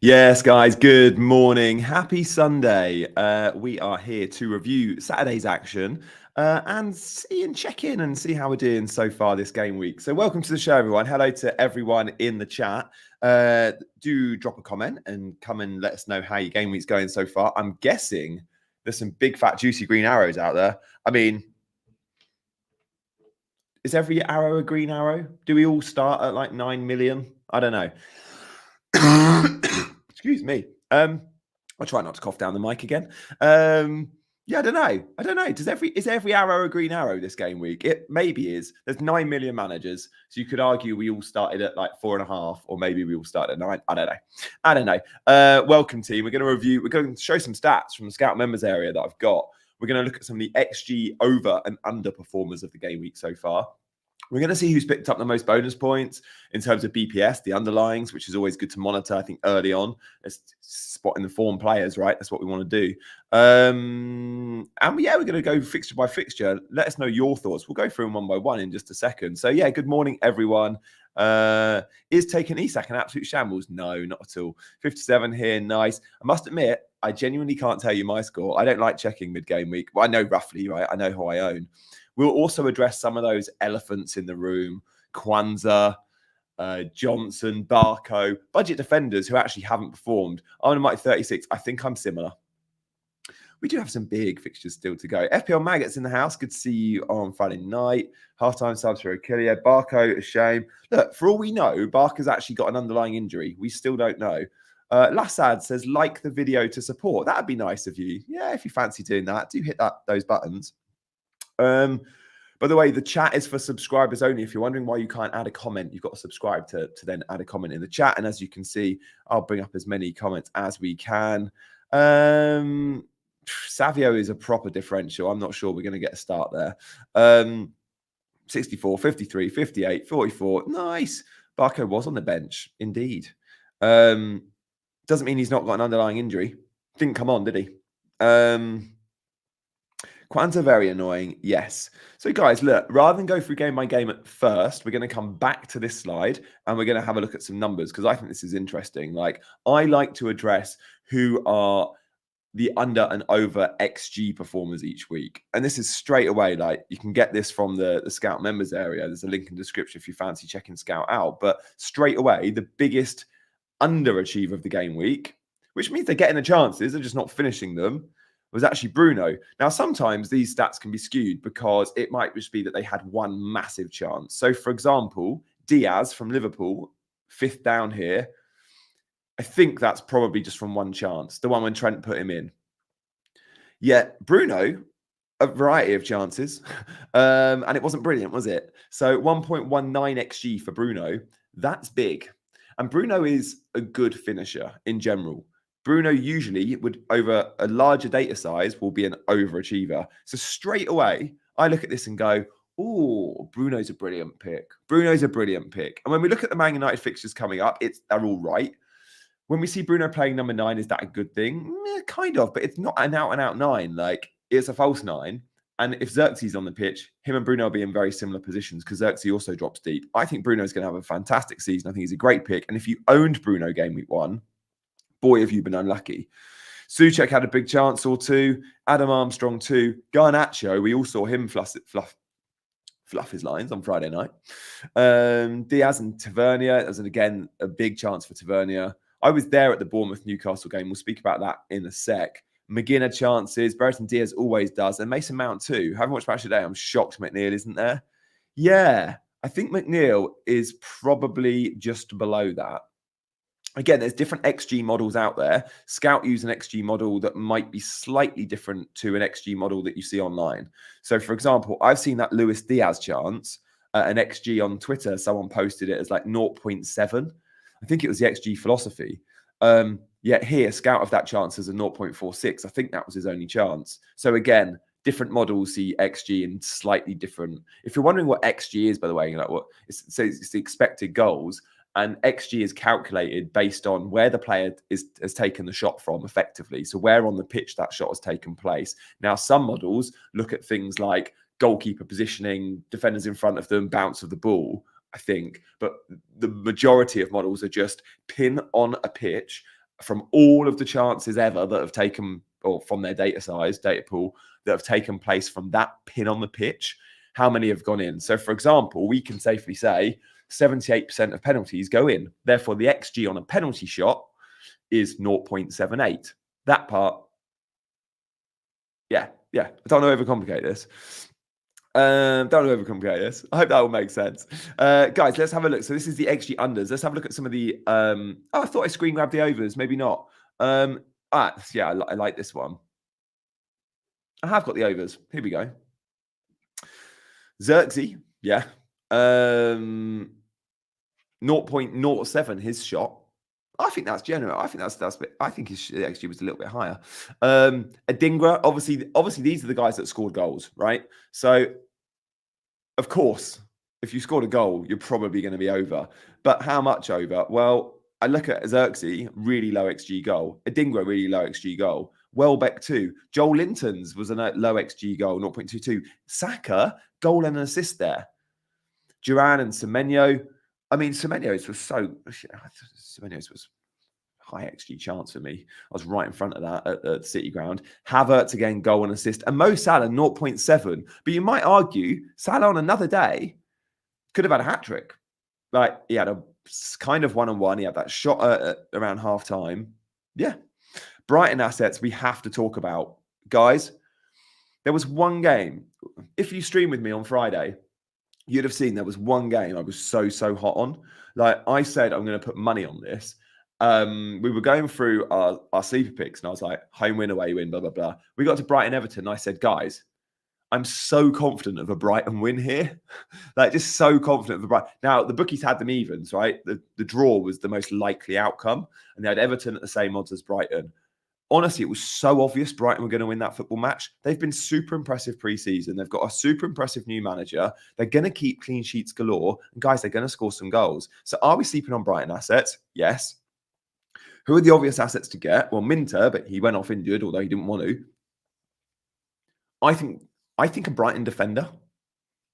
Yes, guys, good morning. Happy Sunday. We are here to review Saturday's action and see and check in and see how we're doing so far this game week. So welcome to the show, everyone. Hello to everyone in the chat. Do drop a comment and come and let us know how your game week's going so far. I'm guessing there's some big, fat, juicy green arrows out there. I mean, is every arrow a green arrow? Do we all start at like 9 million? I don't know. Excuse me. I'll try not to cough down the mic again. Yeah, I don't know. Is every arrow a green arrow this game week? It maybe is. There's 9 million managers, so you could argue we all started at like 4.5, or maybe we all started at 9. I don't know. Welcome, team. We're going to show some stats from the Scout members area that I've got. We're going to look at some of the XG over and underperformers of the game week so far. We're going to see who's picked up the most bonus points in terms of BPS, the underlyings, which is always good to monitor, I think, early on. It's spotting the form players, right? That's what we want to do. And yeah, we're going to go fixture by fixture. Let us know your thoughts. We'll go through them one by one in just a second. So yeah, good morning, everyone. Is taking Isak an absolute shambles? No, not at all. 57 here, nice. I must admit, I genuinely can't tell you my score. I don't like checking mid-game week. Well, I know roughly, right? I know who I own. We'll also address some of those elephants in the room, Quansah, Johnson, Barco, budget defenders who actually haven't performed. I'm on my 36. I think I'm similar. We do have some big fixtures still to go. FPL Maggots in the house. Good to see you on Friday night. Halftime subs for Achille. Barco, a shame. Look, for all we know, Barco's actually got an underlying injury. We still don't know. Lassad says, like the video to support. That'd be nice of you. Yeah, if you fancy doing that, do hit those buttons. By the way, the chat is for subscribers only. If you're wondering why you can't add a comment, you've got to subscribe to then add a comment in the chat. And as you can see, I'll bring up as many comments as we can. Savio is a proper differential. I'm not sure we're going to get a start there. 64, 53, 58, 44. Nice. Barco was on the bench, indeed. Doesn't mean he's not got an underlying injury. Didn't come on, did he? Quansah very annoying, yes. So guys, look, rather than go through game by game at first, we're going to come back to this slide and we're going to have a look at some numbers because I think this is interesting. Like, I like to address who are the under and over XG performers each week. And this is straight away, like, you can get this from the Scout members area. There's a link in the description if you fancy checking Scout out. But straight away, the biggest underachiever of the game week, which means they're getting the chances, they're just not finishing them, was actually Bruno. Now, sometimes these stats can be skewed because it might just be that they had one massive chance. So, for example, Diaz from Liverpool, 5th down here, I think that's probably just from one chance, the one when Trent put him in. Yet Bruno, a variety of chances, and it wasn't brilliant, was it? So 1.19 XG for Bruno, that's big. And Bruno is a good finisher in general. Bruno usually would, over a larger data size, will be an overachiever. So straight away, I look at this and go, oh, Bruno's a brilliant pick. Bruno's a brilliant pick. And when we look at the Man United fixtures coming up, they're all right. When we see Bruno playing number 9, is that a good thing? Kind of, but it's not an out-and-out 9. Like, it's a false 9. And if Xerxes on the pitch, him and Bruno will be in very similar positions because Xerxes also drops deep. I think Bruno's going to have a fantastic season. I think he's a great pick. And if you owned Bruno game week 1, boy, have you been unlucky. Souček had a big chance or two. Adam Armstrong too. Garnacho, we all saw him fluff his lines on Friday night. Diaz and Tavernier, as again, a big chance for Tavernier. I was there at the Bournemouth Newcastle game. We'll speak about that in a sec. McGinn had chances. Brereton Diaz always does. And Mason Mount too. Haven't watched match today. I'm shocked McNeil isn't there. Yeah, I think McNeil is probably just below that. Again, there's different XG models out there. Scout use an XG model that might be slightly different to an XG model that you see online. So, for example, I've seen that Luis Diaz chance, an XG on Twitter. Someone posted it as like 0.7. I think it was the XG philosophy. Yet here, Scout of that chance as a 0.46. I think that was his only chance. So again, different models see XG in slightly different. If you're wondering what XG is, by the way, you're like, what? It's the expected goals. And XG is calculated based on where the player has taken the shot from effectively. So where on the pitch that shot has taken place. Now, some models look at things like goalkeeper positioning, defenders in front of them, bounce of the ball, I think. But the majority of models are just pin on a pitch from all of the chances ever that have taken, or from their data pool, that have taken place from that pin on the pitch, how many have gone in? So, for example, we can safely say 78% of penalties go in. Therefore, the XG on a penalty shot is 0.78. That part, yeah. I don't want to overcomplicate this. I hope that will make sense. Guys, let's have a look. So this is the XG unders. Let's have a look at some of the... I thought I screen grabbed the overs. Maybe not. Yeah, I like this one. I have got the overs. Here we go. Xerxes, yeah. 0.07 his shot. I think that's general. I think that's I think his XG was a little bit higher. Adingra, obviously these are the guys that scored goals, right? So of course, if you scored a goal, you're probably going to be over. But how much over? Well, I look at Xerxes, really low XG goal. Adingra, really low XG goal. Welbeck too. Joel Linton's was a low XG goal, 0.22. Saka, goal and an assist there. Duran and Semenyo. I mean, Semenyo's was high XG chance for me. I was right in front of that at the City Ground. Havertz again, goal and assist. And Mo Salah, 0.7. But you might argue, Salah on another day could have had a hat-trick. Like, he had a kind of one-on-one. He had that shot around half-time. Yeah. Brighton assets we have to talk about. Guys, there was one game. If you stream with me on Friday, you'd have seen there was one game I was so hot on. Like, I said, I'm going to put money on this. We were going through our sleeper picks, and I was like, home win, away win, blah, blah, blah. We got to Brighton Everton, and I said, guys, I'm so confident of a Brighton win here. Like, just so confident of a Brighton. Now, the bookies had them evens, right? The draw was the most likely outcome, and they had Everton at the same odds as Brighton. Honestly, it was so obvious Brighton were going to win that football match. They've been super impressive pre-season. They've got a super impressive new manager. They're going to keep clean sheets galore. And guys, they're going to score some goals. So are we sleeping on Brighton assets? Yes. Who are the obvious assets to get? Well, Minter, but he went off injured, although he didn't want to. I think a Brighton defender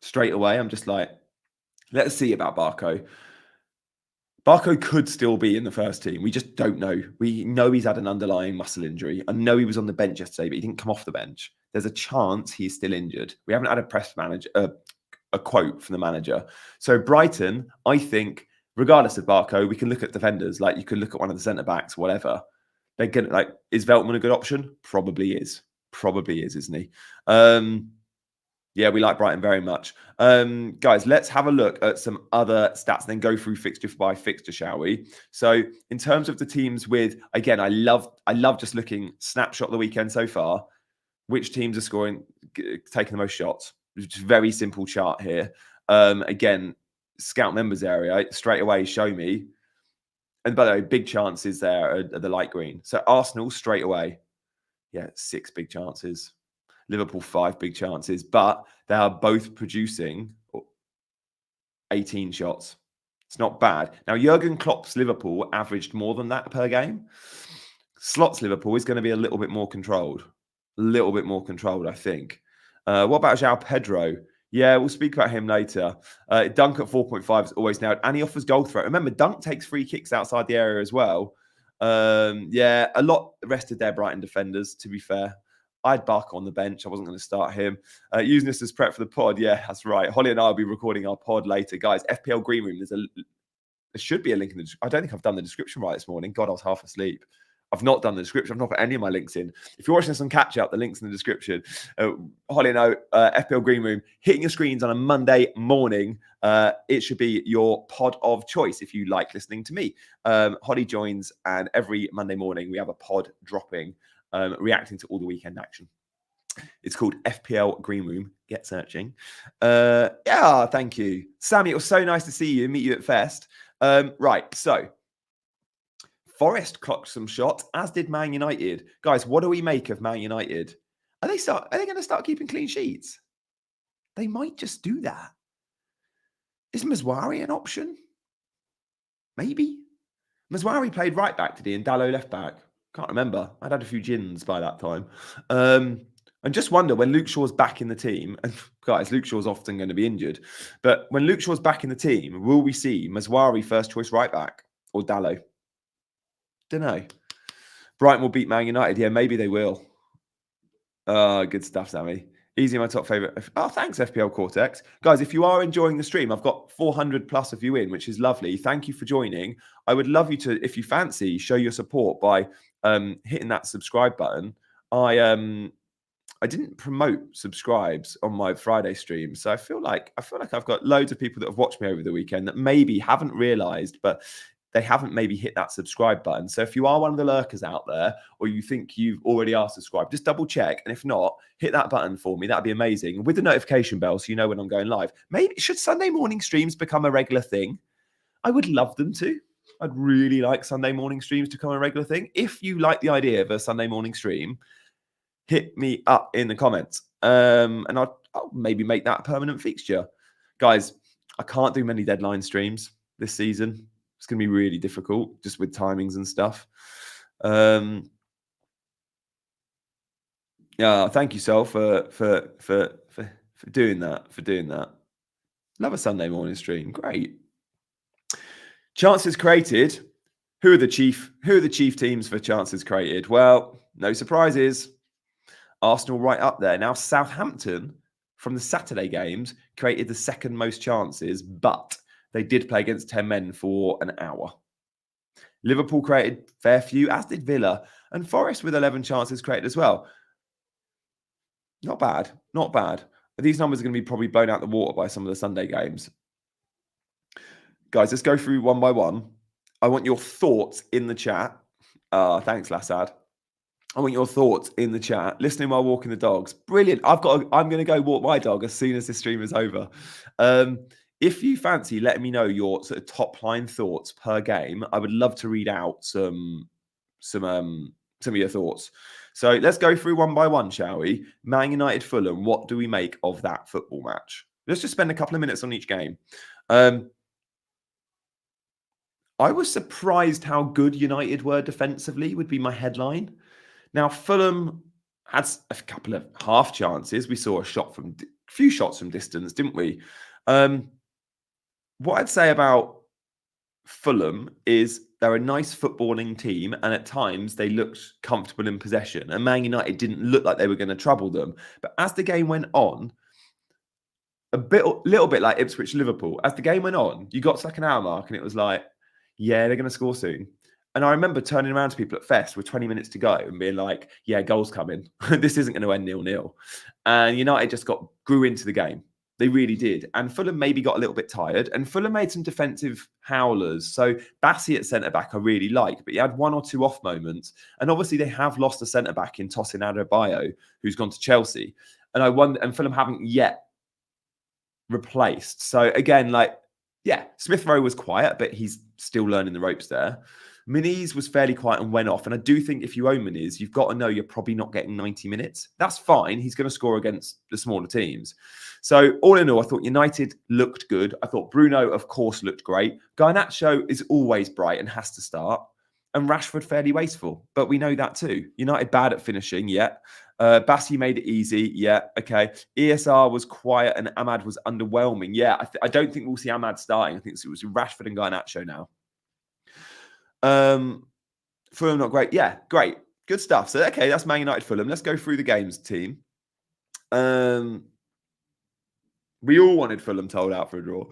straight away. I'm just like, let's see about Barco. Barco could still be in the first team. We just don't know. We know he's had an underlying muscle injury. I know he was on the bench yesterday, but he didn't come off the bench. There's a chance he's still injured. We haven't had a press manager, a quote from the manager. So Brighton, I think, regardless of Barco, we can look at defenders. Like, you could look at one of the centre backs, whatever. They're gonna, like, is Veltman a good option? Probably is, isn't he? Yeah, we like Brighton very much. Guys, let's have a look at some other stats, then go through fixture by fixture, shall we? So in terms of the teams with, again, I love just looking snapshot of the weekend so far. Which teams are scoring, taking the most shots? Just very simple chart here. Again, scout members area, straight away show me. And by the way, big chances there are the light green. So Arsenal straight away. Yeah, 6 big chances. Liverpool 5 big chances, but they are both producing 18 shots. It's not bad. Now, Jurgen Klopp's Liverpool averaged more than that per game. Slot's Liverpool is going to be a little bit more controlled. I think. What about João Pedro? Yeah, we'll speak about him later. Dunk at 4.5 is always nailed, and he offers goal threat. Remember, Dunk takes free kicks outside the area as well. Yeah, a lot rested their Brighton defenders, to be fair. I had Barco on the bench. I wasn't going to start him. Using this as prep for the pod. Yeah, that's right. Holly and I will be recording our pod later. Guys, FPL Green Room, there should be a link in the description. I don't think I've done the description right this morning. God, I was half asleep. I've not done the description. I've not put any of my links in. If you're watching this on catch up, the link's in the description. Holly and I, FPL Green Room, hitting your screens on a Monday morning. It should be your pod of choice if you like listening to me. Holly joins, and every Monday morning we have a pod dropping, reacting to all the weekend action. It's called FPL Green Room. Get searching. Yeah, thank you. Sammy, it was so nice to see you, meet you at Fest. Right, so Forest clocked some shots, as did Man United. Guys, what do we make of Man United? Are they going to start keeping clean sheets? They might just do that. Is Mazwari an option? Maybe. Mazwari played right back today and Dallo left back. Can't remember. I'd had a few gins by that time. And just wonder when Luke Shaw's back in the team, and guys, Luke Shaw's often going to be injured, but when Luke Shaw's back in the team, will we see Mazwari first choice right back or Dallo? Don't know. Brighton will beat Man United. Yeah, maybe they will. Good stuff, Sammy. Easy, my top favorite. Oh, thanks, FPL Cortex. Guys, if you are enjoying the stream, I've got 400 plus of you in, which is lovely. Thank you for joining. I would love you to, if you fancy, show your support by hitting that subscribe button. I didn't promote subscribes on my Friday stream, so I feel like I've got loads of people that have watched me over the weekend that maybe haven't realised, but they haven't maybe hit that subscribe button. So if you are one of the lurkers out there, or you think you've already asked to subscribe, just double check. And if not, hit that button for me. That'd be amazing. With the notification bell, so you know when I'm going live. Maybe should Sunday morning streams become a regular thing? I would love them to. I'd really like Sunday morning streams to become a regular thing. If you like the idea of a Sunday morning stream, hit me up in the comments. And I'll maybe make that a permanent fixture. Guys, I can't do many deadline streams this season. It's going to be really difficult just with timings and stuff. Yeah, thank you, Sol, for doing that. Love a Sunday morning stream. Great. Chances created. Who are the chief teams for chances created? Well, no surprises. Arsenal right up there. Now, Southampton, from the Saturday games, created the second most chances, but they did play against 10 men for an hour. Liverpool created fair few, as did Villa, and Forest with 11 chances created as well. Not bad. Not bad. But these numbers are going to be probably blown out the water by some of the Sunday games. Guys, let's go through one by one. I want your thoughts in the chat. Thanks, Lassad. I want your thoughts in the chat. Listening while walking the dogs. Brilliant. I'm going to go walk my dog as soon as this stream is over. If you fancy letting me know your sort of top line thoughts per game, I would love to read out some of your thoughts. So let's go through one by one, shall we? Man United, Fulham. What do we make of that football match? Let's just spend a couple of minutes on each game. I was surprised how good United were defensively, would be my headline. Now, Fulham had a couple of half chances. We saw a few shots from distance, didn't we? What I'd say about Fulham is they're a nice footballing team, and at times they looked comfortable in possession. And Man United didn't look like they were going to trouble them. But as the game went on, little bit like Ipswich Liverpool, as the game went on, you got to like an hour mark, and it was like, yeah, they're going to score soon. And I remember turning around to people at Fest with 20 minutes to go and being like, yeah, goal's coming. This isn't going to end 0-0. And United just grew into the game. They really did. And Fulham maybe got a little bit tired. And Fulham made some defensive howlers. So Bassi at centre-back I really like. But he had one or two off moments. And obviously they have lost a centre-back in Tosin Adebayo, who's gone to Chelsea. And I wonder, and Fulham haven't yet replaced. So again, Smith Rowe was quiet, but he's still learning the ropes there. Muniz was fairly quiet and went off. And I do think if you own Muniz, you've got to know you're probably not getting 90 minutes. That's fine. He's going to score against the smaller teams. So all in all, I thought United looked good. I thought Bruno, of course, looked great. Garnacho is always bright and has to start. And Rashford fairly wasteful. But we know that too. United bad at finishing, yeah. Bassi made it easy, yeah, okay. ESR was quiet and Ahmad was underwhelming. Yeah, I don't think we'll see Ahmad starting. I think it was Rashford and Garnacho now. Fulham not great. Yeah, great. Good stuff. So, okay, that's Man United, Fulham. Let's go through the games, team. We all wanted Fulham told out for a draw,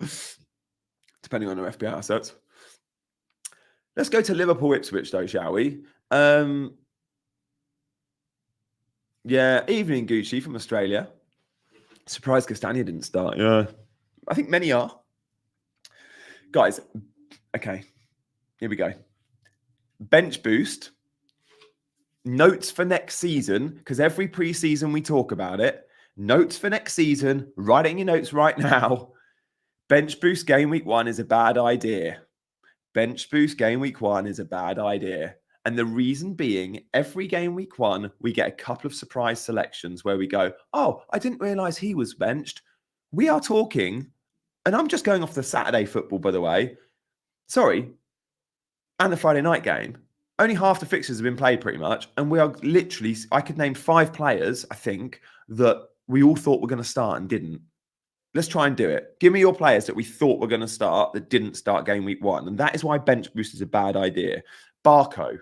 depending on our FPL assets. Let's go to Liverpool Ipswich, though, shall we? Yeah, evening, Gucci from Australia. Surprised Castagna didn't start. Yeah, I think many are. Guys, okay, here we go. Bench boost. Notes for next season, because every pre-season we talk about it. Notes for next season. Write it in your notes right now. Bench boost game week 1 is a bad idea. Bench boost game week 1 is a bad idea. And the reason being, every game week 1, we get a couple of surprise selections where we go, oh, I didn't realize he was benched. We are talking, and I'm just going off the Saturday football, by the way. Sorry. And the Friday night game. Only half the fixtures have been played pretty much. And we are literally, I could name 5 players, I think, that we all thought were going to start and didn't. Let's try and do it. Give me your players that we thought were going to start that didn't start game week 1. And that is why bench boost is a bad idea. Barco.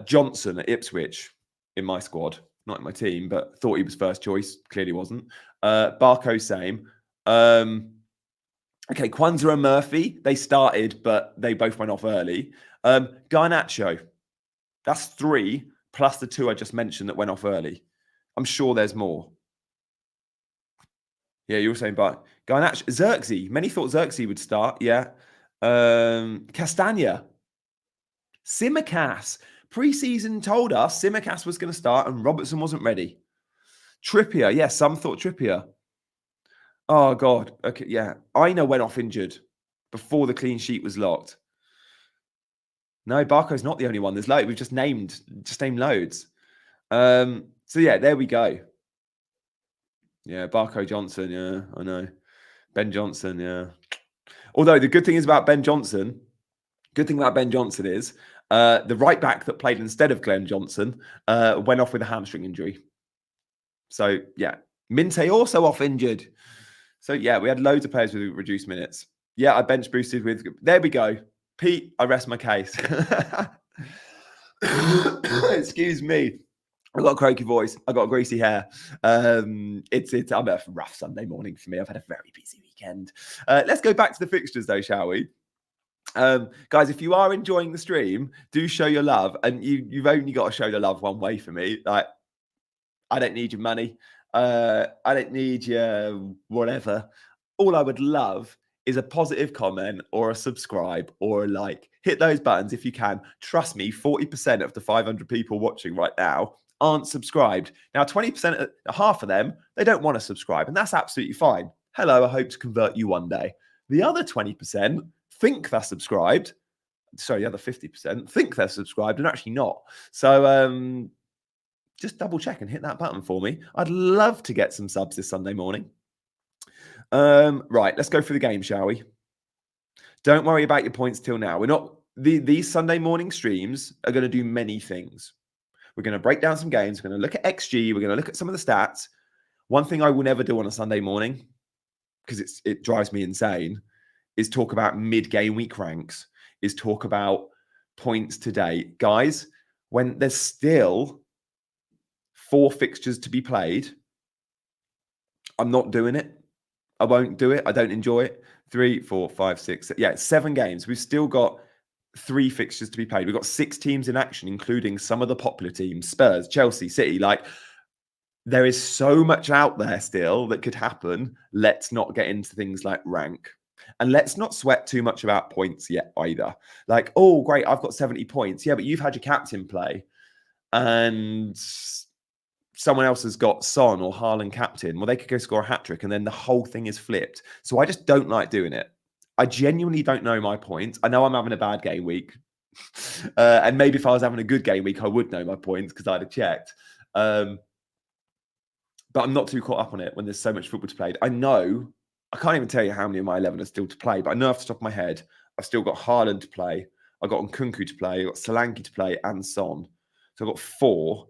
Johnson at Ipswich in my squad, not in my team, but thought he was first choice. Clearly wasn't. Barco, same. Okay, Quansah and Murphy, they started, but they both went off early. Garnacho, that's 3, plus the 2 I just mentioned that went off early. I'm sure there's more. Yeah, you were saying, but Garnacho, Xerxes. Many thought Xerxes would start. Yeah. Castagna. Simicast. Pre-season told us Simicast was going to start and Robertson wasn't ready. Trippier. Yeah, some thought Trippier. Oh, God. Okay, yeah. Aina went off injured before the clean sheet was locked. No, Barco's not the only one. There's loads. We've just named loads. So, yeah, there we go. Yeah, Barco Johnson. Yeah, I know. Ben Johnson. Yeah. Although the good thing about Ben Johnson is the right back that played instead of Glenn Johnson went off with a hamstring injury. So, yeah. Minte also off injured. So, yeah, we had loads of players with reduced minutes. Yeah, I bench boosted with... There we go. Pete, I rest my case. Excuse me. I've got a croaky voice. I've got greasy hair. I'm a rough Sunday morning for me. I've had a very busy weekend. Let's go back to the fixtures, though, shall we? Guys, if you are enjoying the stream, do show your love. And you've only got to show the love one way for me. Like, I don't need your money. I don't need your whatever. All I would love is a positive comment or a subscribe or a like. Hit those buttons if you can. Trust me, 40% of the 500 people watching right now aren't subscribed. Now, 20%, half of them, they don't want to subscribe, and that's absolutely fine. Hello, I hope to convert you one day. The other 20% think they're subscribed. Sorry, the other 50% think they're subscribed and actually not. So just double check and hit that button for me. I'd love to get some subs this Sunday morning. Right, let's go through the game, shall we? Don't worry about your points till now. We're not these Sunday morning streams are going to do many things. We're going to break down some games. We're going to look at XG. We're going to look at some of the stats. One thing I will never do on a Sunday morning, because it drives me insane, is talk about mid-game week ranks, is talk about points to date. Guys, when there's still 4 fixtures to be played, I'm not doing it. I won't do it. I don't enjoy it. 3, 4, 5, 6. Yeah, 7 games. We've still got 3 fixtures to be played. We've got 6 teams in action, including some of the popular teams, Spurs, Chelsea, City. Like, there is so much out there still that could happen. Let's not get into things like rank. And let's not sweat too much about points yet either. Like, oh, great, I've got 70 points. Yeah, but you've had your captain play. And someone else has got Son or Haaland captain. Well, they could go score a hat-trick and then the whole thing is flipped. So I just don't like doing it. I genuinely don't know my points. I know I'm having a bad game week. And maybe if I was having a good game week, I would know my points because I'd have checked. But I'm not too caught up on it when there's so much football to play. I know, I can't even tell you how many of my 11 are still to play, but I know off the top of my head, I've still got Haaland to play. I've got Nkunku to play. I've got Solanke to play and Son. So I've got 4.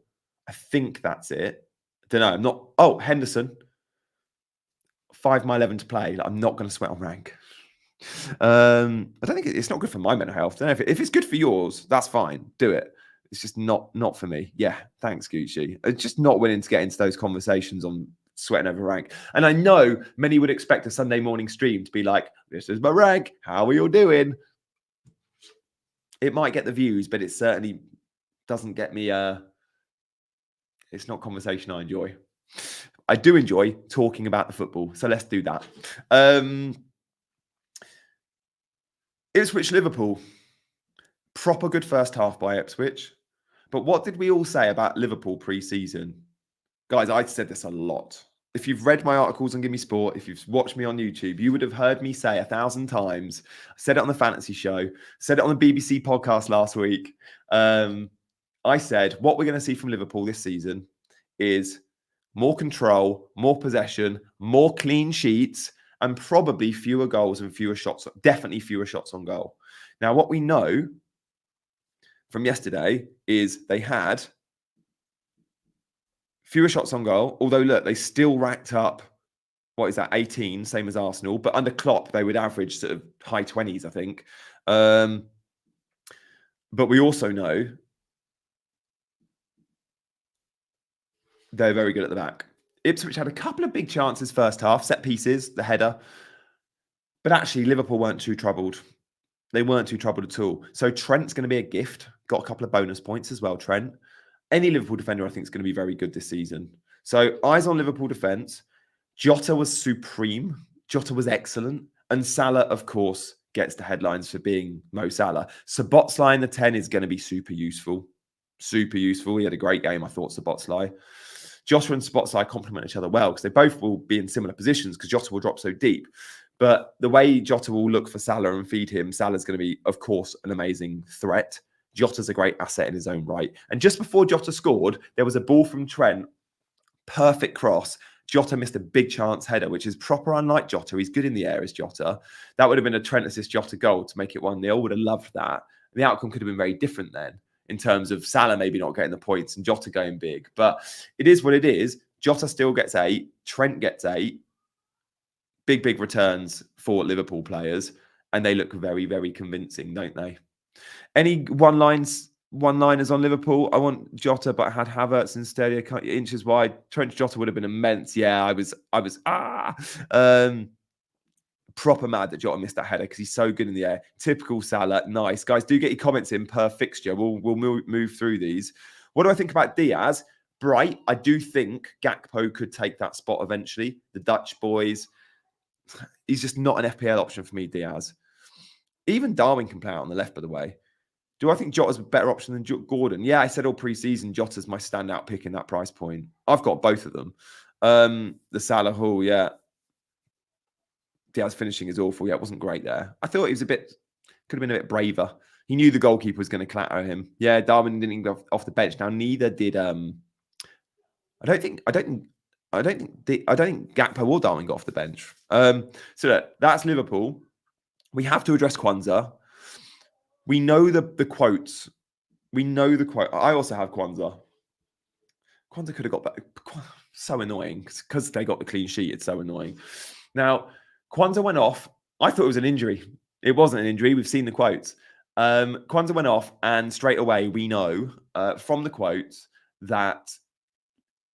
I think that's it. I don't know. I'm not. Oh, Henderson. 5 my 11 to play. Like, I'm not going to sweat on rank. I don't think it's not good for my mental health. I don't know if it's good for yours, that's fine. Do it. It's just not for me. Yeah, thanks, Gucci. It's just not willing to get into those conversations on sweating over rank. And I know many would expect a Sunday morning stream to be like, this is my rank. How are you all doing? It might get the views, but it certainly doesn't get me. It's not conversation I enjoy. I do enjoy talking about the football. So let's do that. Ipswich Liverpool. Proper good first half by Ipswich. But what did we all say about Liverpool pre-season? Guys, I said this a lot. If you've read my articles on Gimme Sport, if you've watched me on YouTube, you would have heard me say 1,000 times. I said it on the Fantasy Show. Said it on the BBC podcast last week. I said what we're going to see from Liverpool this season is more control, more possession, more clean sheets, and probably fewer goals and fewer shots. Definitely fewer shots on goal. Now, what we know from yesterday is they had fewer shots on goal, although, look, they still racked up, 18, same as Arsenal. But under Klopp, they would average sort of high 20s, I think. But we also know They're very good at the back. Ipswich had a couple of big chances first half, set pieces, the header. But actually, Liverpool weren't too troubled. They weren't too troubled at all. So Trent's going to be a gift. Got a couple of bonus points as well, Trent. Any Liverpool defender, I think, is going to be very good this season. So eyes on Liverpool defence. Jota was supreme. Jota was excellent. And Salah, of course, gets the headlines for being Mo Salah. Szoboszlai in the 10 is going to be super useful. Super useful. He had a great game, I thought, Szoboszlai. Jota and Szoboszlai complement each other well because they both will be in similar positions because Jota will drop so deep. But the way Jota will look for Salah and feed him, Salah's going to be, of course, an amazing threat. Jota's a great asset in his own right. And just before Jota scored, there was a ball from Trent. Perfect cross. Jota missed a big chance header, which is proper unlike Jota. He's good in the air as Jota. That would have been a Trent assist Jota goal to make it 1-0. Would have loved that. The outcome could have been very different then in terms of Salah maybe not getting the points and Jota going big. But it is what it is. Jota still gets 8. Trent gets 8. Big returns for Liverpool players. And they look very, very convincing, don't they? Any one-liners on Liverpool? I want Jota, but I had Havertz instead, inches wide. Trent Jota would have been immense. Yeah, I was proper mad that Jota missed that header because he's so good in the air. Typical Salah. Nice. Guys, do get your comments in per fixture. We'll move through these. What do I think about Diaz? Bright. I do think Gakpo could take that spot eventually. The Dutch boys. He's just not an FPL option for me, Diaz. Even Darwin can play out on the left, by the way. Do I think Jota's a better option than Gordon? Yeah, I said all pre-season Jota's my standout pick in that price point. I've got both of them. The Salah Hall, yeah. Diaz finishing is awful. Yeah, it wasn't great there. I thought he was could have been a bit braver. He knew the goalkeeper was going to clatter him. Yeah, Darwin didn't even go off the bench. Now, neither did I don't think Gakpo or Darwin got off the bench. So that's Liverpool. We have to address Quansah. We know the quotes. We know the quote. I also have Quansah. Quansah could have got better. So annoying because they got the clean sheet. It's so annoying. Now, Quansah went off. I thought it was an injury. It wasn't an injury. We've seen the quotes. Quansah went off, and straight away we know from the quotes that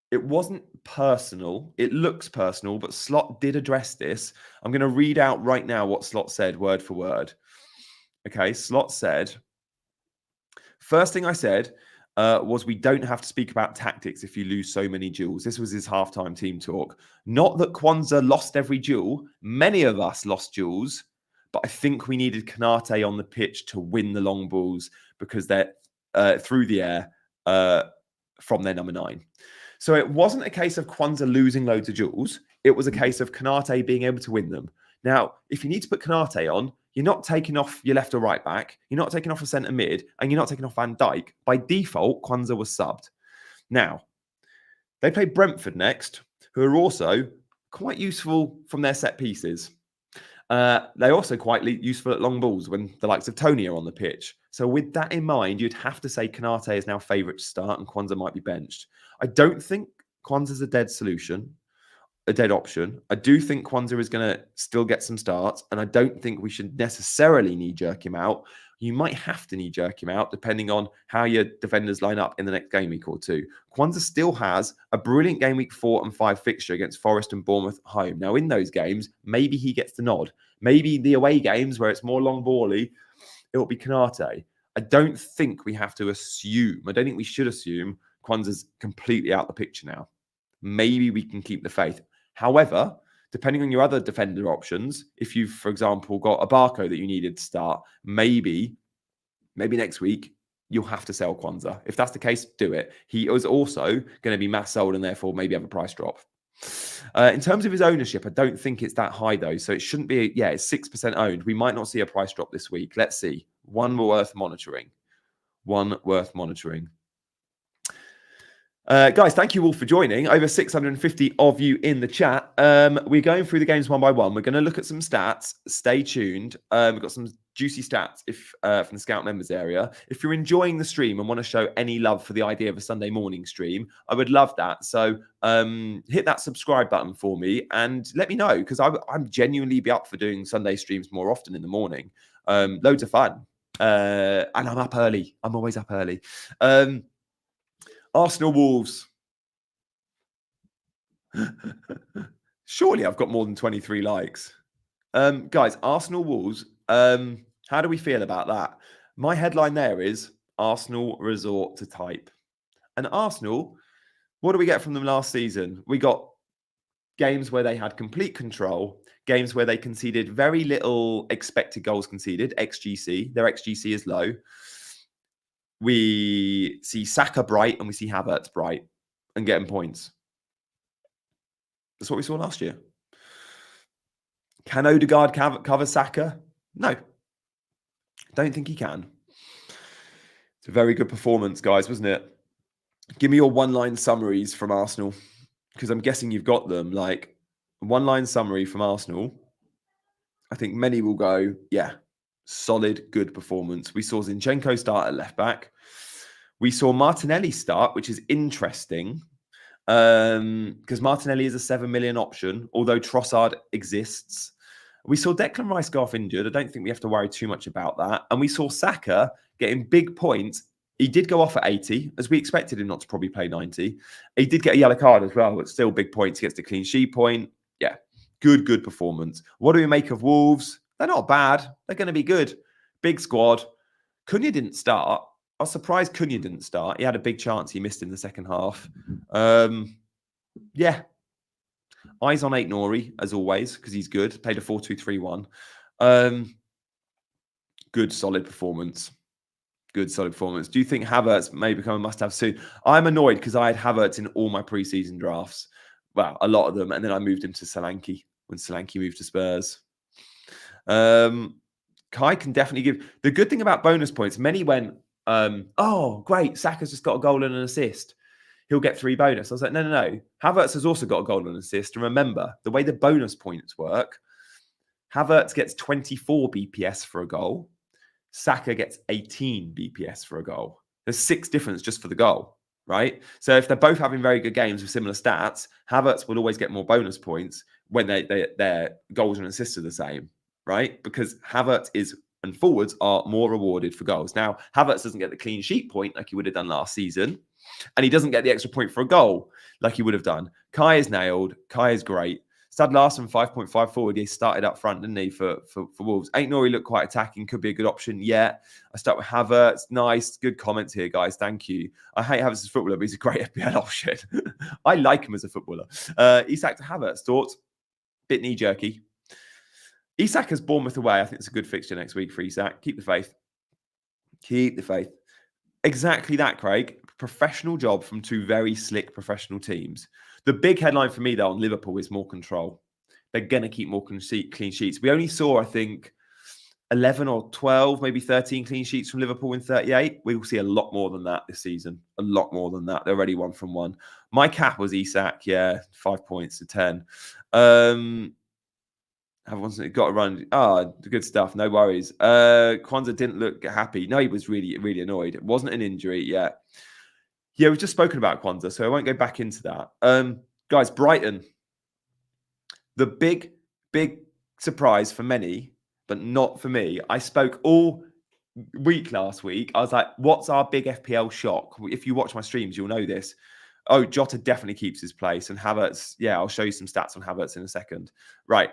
it wasn't personal. It looks personal, but Slot did address this. I'm going to read out right now what Slot said word for word. Okay, Slot said, first thing I said was we don't have to speak about tactics if you lose so many duels. This was his halftime team talk. Not that Quansah lost every duel. Many of us lost duels, but I think we needed Konate on the pitch to win the long balls because they're through the air from their number 9. So it wasn't a case of Quansah losing loads of duels. It was a case of Konate being able to win them. Now, if you need to put Konate on, you're not taking off your left or right back. You're not taking off a centre mid, and you're not taking off Van Dijk. By default, Quansah was subbed. Now, they play Brentford next, who are also quite useful from their set pieces. They're also quite useful at long balls when the likes of Tony are on the pitch. So with that in mind, you'd have to say Konate is now favourite to start and Quansah might be benched. I don't think Quansah's a dead option. I do think Quansah is going to still get some starts, and I don't think we should necessarily knee-jerk him out. You might have to knee-jerk him out depending on how your defenders line up in the next game week or two. Quansah still has a brilliant game week 4 and 5 fixture against Forest and Bournemouth at home. Now, in those games, maybe he gets the nod. Maybe the away games where it's more long bally, it will be Konate. I don't think we have to assume, I don't think we should assume Quansah's completely out the picture now. Maybe we can keep the faith. However, depending on your other defender options, if you've, for example, got a Barco that you needed to start, maybe next week you'll have to sell Quansah. If that's the case, do it. He is also going to be mass sold and therefore maybe have a price drop. In terms of his ownership, I don't think it's that high though. So it shouldn't be, it's 6% owned. We might not see a price drop this week. Let's see. One worth monitoring. Guys, thank you all for joining. Over 650 of you in the chat. We're going through the games one by one. We're going to look at some stats. Stay tuned. We've got some juicy stats from the Scout members area. If you're enjoying the stream and want to show any love for the idea of a Sunday morning stream, I would love that. So hit that subscribe button for me and let me know, because I'm genuinely be up for doing Sunday streams more often in the morning. Loads of fun. And I'm up early. I'm always up early. Arsenal Wolves. Surely I've got more than 23 likes. Guys, Arsenal Wolves. How do we feel about that? My headline there is Arsenal resort to type. And Arsenal, what do we get from them last season? We got games where they had complete control, games where they conceded very little expected goals conceded, XGC. Their XGC is low. We see Saka bright and we see Havertz bright and getting points. That's what we saw last year. Can Odegaard cover Saka? No. Don't think he can. It's a very good performance, guys, wasn't it? Give me your one-line summaries from Arsenal, because I'm guessing you've got them. Like, one-line summary from Arsenal. I think many will go, yeah, solid, good performance. We saw Zinchenko start at left-back. We saw Martinelli start, which is interesting, because Martinelli is a 7 million option, although Trossard exists. We saw Declan Rice go off injured. I don't think we have to worry too much about that. And we saw Saka getting big points. He did go off at 80, as we expected him not to probably play 90. He did get a yellow card as well, but still big points. He gets the clean sheet point. Yeah, good performance. What do we make of Wolves? They're not bad. They're going to be good. Big squad. Cunha didn't start. I was surprised Cunha didn't start. He had a big chance. He missed in the second half. Yeah. Eyes on Aït-Nouri, as always, because he's good. Played a 4-2-3-1. Good, solid performance. Good, solid performance. Do you think Havertz may become a must-have soon? I'm annoyed because I had Havertz in all my preseason drafts. Well, a lot of them. And then I moved him to Solanke when Solanke moved to Spurs. Kai can definitely give... The good thing about bonus points, many went, oh, great, Saka's just got a goal and an assist. He'll get 3 bonus. I was like, no. Havertz has also got a goal and an assist. And remember, the way the bonus points work, Havertz gets 24 BPS for a goal. Saka gets 18 BPS for a goal. There's 6 difference just for the goal, right? So if they're both having very good games with similar stats, Havertz will always get more bonus points when their goals and assists are the same, right? Because Havertz and forwards are more rewarded for goals. Now, Havertz doesn't get the clean sheet point like he would have done last season, and he doesn't get the extra point for a goal like he would have done. Kai is nailed. Kai is great. Stad Larson, 5.5 forward. He started up front, didn't he, for Wolves? Aït-Nouri looked quite attacking. Could be a good option. Yeah. I start with Havertz. Nice. Good comments here, guys. Thank you. I hate Havertz as a footballer, but he's a great FPL option. I like him as a footballer. Isak to Havertz. Thoughts? Bit knee-jerky. Isak has Bournemouth away. I think it's a good fixture next week for Isak. Keep the faith. Keep the faith. Exactly that, Craig. Professional job from 2 very slick professional teams. The big headline for me, though, on Liverpool is more control. They're going to keep more clean sheets. We only saw, I think, 11 or 12, maybe 13 clean sheets from Liverpool in 38. We will see a lot more than that this season. A lot more than that. They're already 1 from 1. My cap was Isak. Yeah, 5 points to 10. Everyone's got to run. Good stuff. No worries. Quansah didn't look happy. No, he was really, really annoyed. It wasn't an injury yet. Yeah, we've just spoken about Quansah, so I won't go back into that. Guys, Brighton. The big surprise for many, but not for me. I spoke all week last week. I was like, what's our big FPL shock? If you watch my streams, you'll know this. Oh, Jota definitely keeps his place. And Havertz, yeah, I'll show you some stats on Havertz in a second. Right.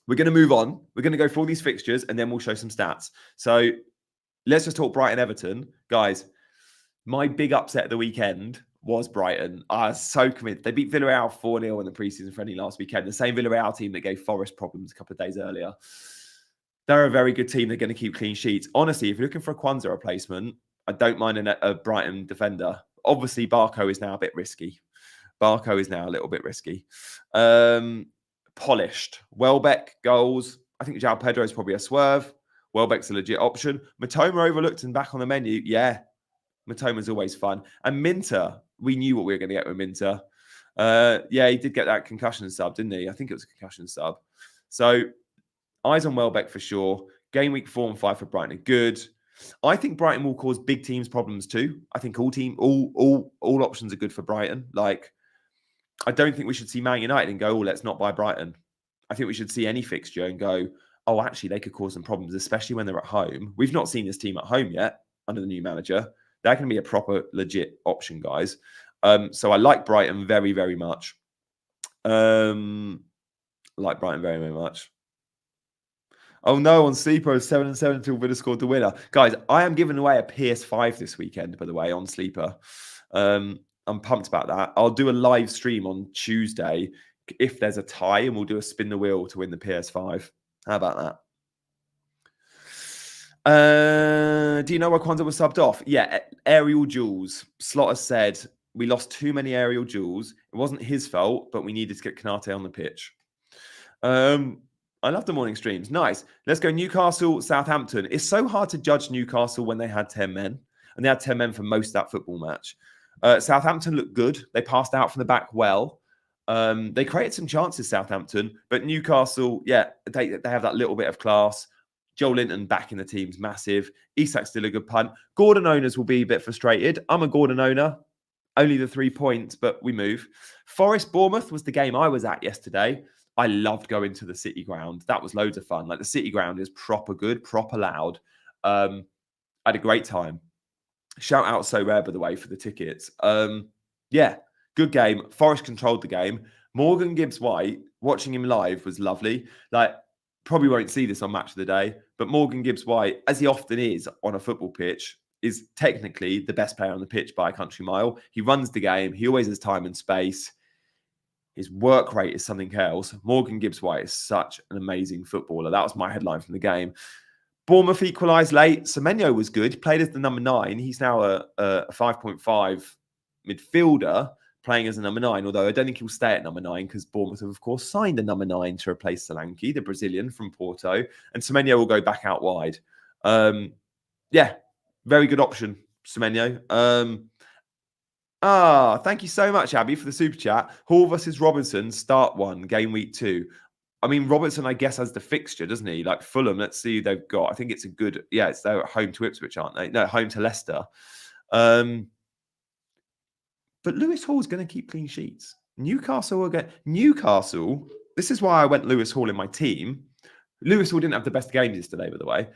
We're going to move on. We're going to go through all these fixtures and then we'll show some stats. So let's just talk Brighton-Everton. Guys, my big upset of the weekend was Brighton. I was so committed. They beat Villarreal 4-0 in the preseason friendly last weekend. The same Villarreal team that gave Forest problems a couple of days earlier. They're a very good team. They're going to keep clean sheets. Honestly, if you're looking for a Quansah replacement, I don't mind a Brighton defender. Obviously, Barco is now a bit risky. Barco is now a little bit risky. Polished. Welbeck, goals. I think João Pedro is probably a swerve. Welbeck's a legit option. Matoma overlooked and back on the menu. Yeah. Matoma's always fun. And Minter, we knew what we were going to get with Minter. Yeah, he did get that concussion sub, didn't he? I think it was a concussion sub. So, eyes on Welbeck for sure. Game week 4 and 5 for Brighton are good. I think Brighton will cause big teams problems too. I think all options are good for Brighton. Like, I don't think we should see Man United and go, oh, let's not buy Brighton. I think we should see any fixture and go, oh, actually, they could cause some problems, especially when they're at home. We've not seen this team at home yet under the new manager. They're going to be a proper, legit option, guys. So I like Brighton very, very much. Like Brighton very, very much. Oh no, on Sleeper, 7-7 until Villa scored the winner. Guys, I am giving away a PS5 this weekend, by the way, on Sleeper. I'm pumped about that. I'll do a live stream on Tuesday if there's a tie, and we'll do a spin the wheel to win the PS5. How about that? Do you know why Quansah was subbed off? Yeah, aerial duels. Slaughter said we lost too many aerial duels. It wasn't his fault, but we needed to get Kanate on the pitch. I love the morning streams. Nice. Let's go Newcastle, Southampton. It's so hard to judge Newcastle when they had 10 men. And they had 10 men for most of that football match. Southampton looked good. They passed out from the back well. They created some chances, Southampton. But Newcastle, yeah, they have that little bit of class. Joel Linton back in the team's massive. Isak's still a good punt. Gordon owners will be a bit frustrated. I'm a Gordon owner. Only the 3 points, but we move. Forest Bournemouth was the game I was at yesterday. I loved going to the City Ground. That was loads of fun. Like the City Ground is proper good, proper loud. I had a great time. Shout out So Rare, by the way, for the tickets. Yeah, good game. Forest controlled the game. Morgan Gibbs-White, watching him live was lovely. Like, probably won't see this on Match of the Day, but Morgan Gibbs-White, as he often is on a football pitch, is technically the best player on the pitch by a country mile. He runs the game. He always has time and space. His work rate is something else. Morgan Gibbs-White is such an amazing footballer. That was my headline from the game. Bournemouth equalised late. Semenyo was good. He played as the number 9. He's now a 5.5 midfielder playing as a number 9, although I don't think he'll stay at number 9 because Bournemouth have, of course, signed a number 9 to replace Solanke, the Brazilian from Porto. And Semenyo will go back out wide. Yeah, very good option, Semenyo. Thank you so much, Abby, for the super chat. Hall versus Robinson, start 1, game week 2. I mean, Robertson, I guess, has the fixture, doesn't he? Like Fulham, let's see who they've got. I think it's a good, yeah, it's they're at home to Ipswich, aren't they? No, home to Leicester. But Lewis Hall's going to keep clean sheets. Newcastle will get Newcastle. This is why I went Lewis Hall in my team. Lewis Hall didn't have the best games yesterday, by the way,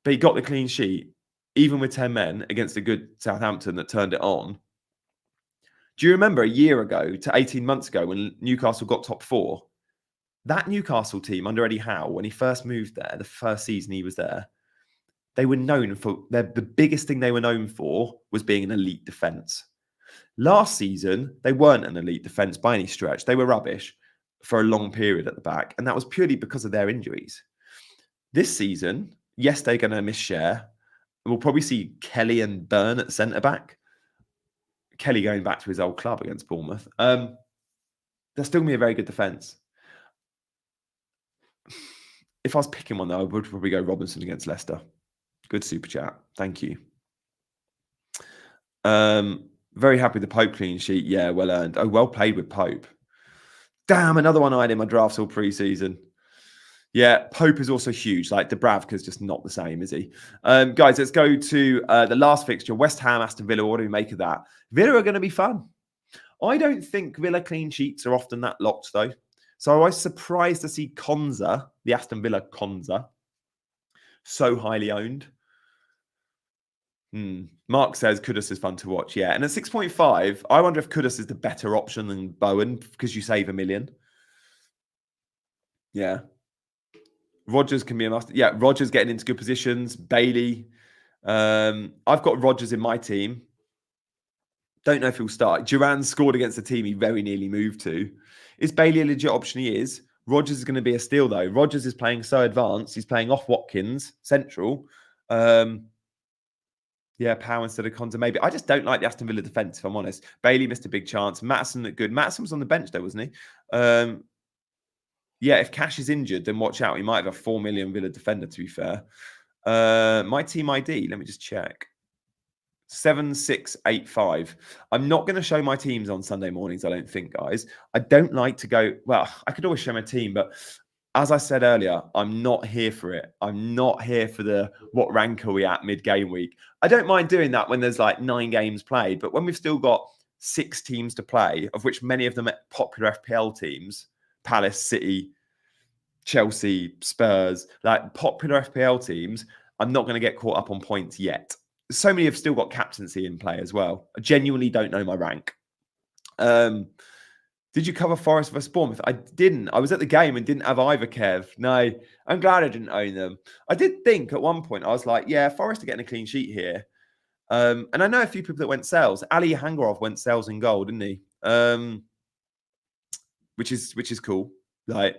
but he got the clean sheet, even with 10 men against a good Southampton that turned it on. Do you remember a year ago to 18 months ago when Newcastle got top 4? That Newcastle team under Eddie Howe, when he first moved there, the first season he was there, they were known for, the biggest thing they were known for was being an elite defence. Last season, they weren't an elite defence by any stretch. They were rubbish for a long period at the back, and that was purely because of their injuries. This season, yes, they're going to miss Share. We'll probably see Kelly and Byrne at centre-back. Kelly going back to his old club against Bournemouth. They'll still be a very good defence. If I was picking one, though, I would probably go Robinson against Leicester. Good super chat. Thank you. Very happy with the Pope clean sheet. Yeah, well earned. Oh, well played with Pope. Damn, another one I had in my drafts all pre-season. Yeah, Pope is also huge. Like Dubravka's just not the same, is he? Guys, let's go to the last fixture. West Ham, Aston Villa. What do we make of that? Villa are going to be fun. I don't think Villa clean sheets are often that locked, though. So I was surprised to see Quansah, the Aston Villa Quansah, so highly owned. Mark says Kudus is fun to watch. Yeah, and at 6.5, I wonder if Kudus is the better option than Bowen because you save $1 million. Yeah. Rodgers can be a must. Yeah, Rodgers getting into good positions. Bailey. I've got Rodgers in my team. Don't know if he'll start. Duran scored against the team he very nearly moved to. Is Bailey a legit option? He is. Rodgers is going to be a steal, though. Rodgers is playing so advanced. He's playing off Watkins, central. Yeah, Power instead of Quansah, maybe. I just don't like the Aston Villa defence, if I'm honest. Bailey missed a big chance. Mattison looked good. Mattison was on the bench, though, wasn't he? Yeah, if Cash is injured, then watch out. He might have a 4 million Villa defender, to be fair. My team ID, let me just check. 7685. I'm not going to show my teams on Sunday mornings, I don't think, guys. I don't like to go, well, I could always show my team, but as I said earlier, I'm not here for it. I'm not here for the what rank are we at mid-game week. I don't mind doing that when there's like 9 games played, but when we've still got 6 teams to play, of which many of them are popular FPL teams, Palace, City, Chelsea, Spurs, like popular FPL teams, I'm not going to get caught up on points yet. So many have still got captaincy in play as well. I genuinely don't know my rank. Did you cover Forest versus Bournemouth? I didn't. I was at the game and didn't have either, Kev. No, I'm glad I didn't own them. I did think at one point, I was like, yeah, Forest are getting a clean sheet here. And I know a few people that went sales. Ali Hangarov went sales in goal, didn't he? Which is cool. Like,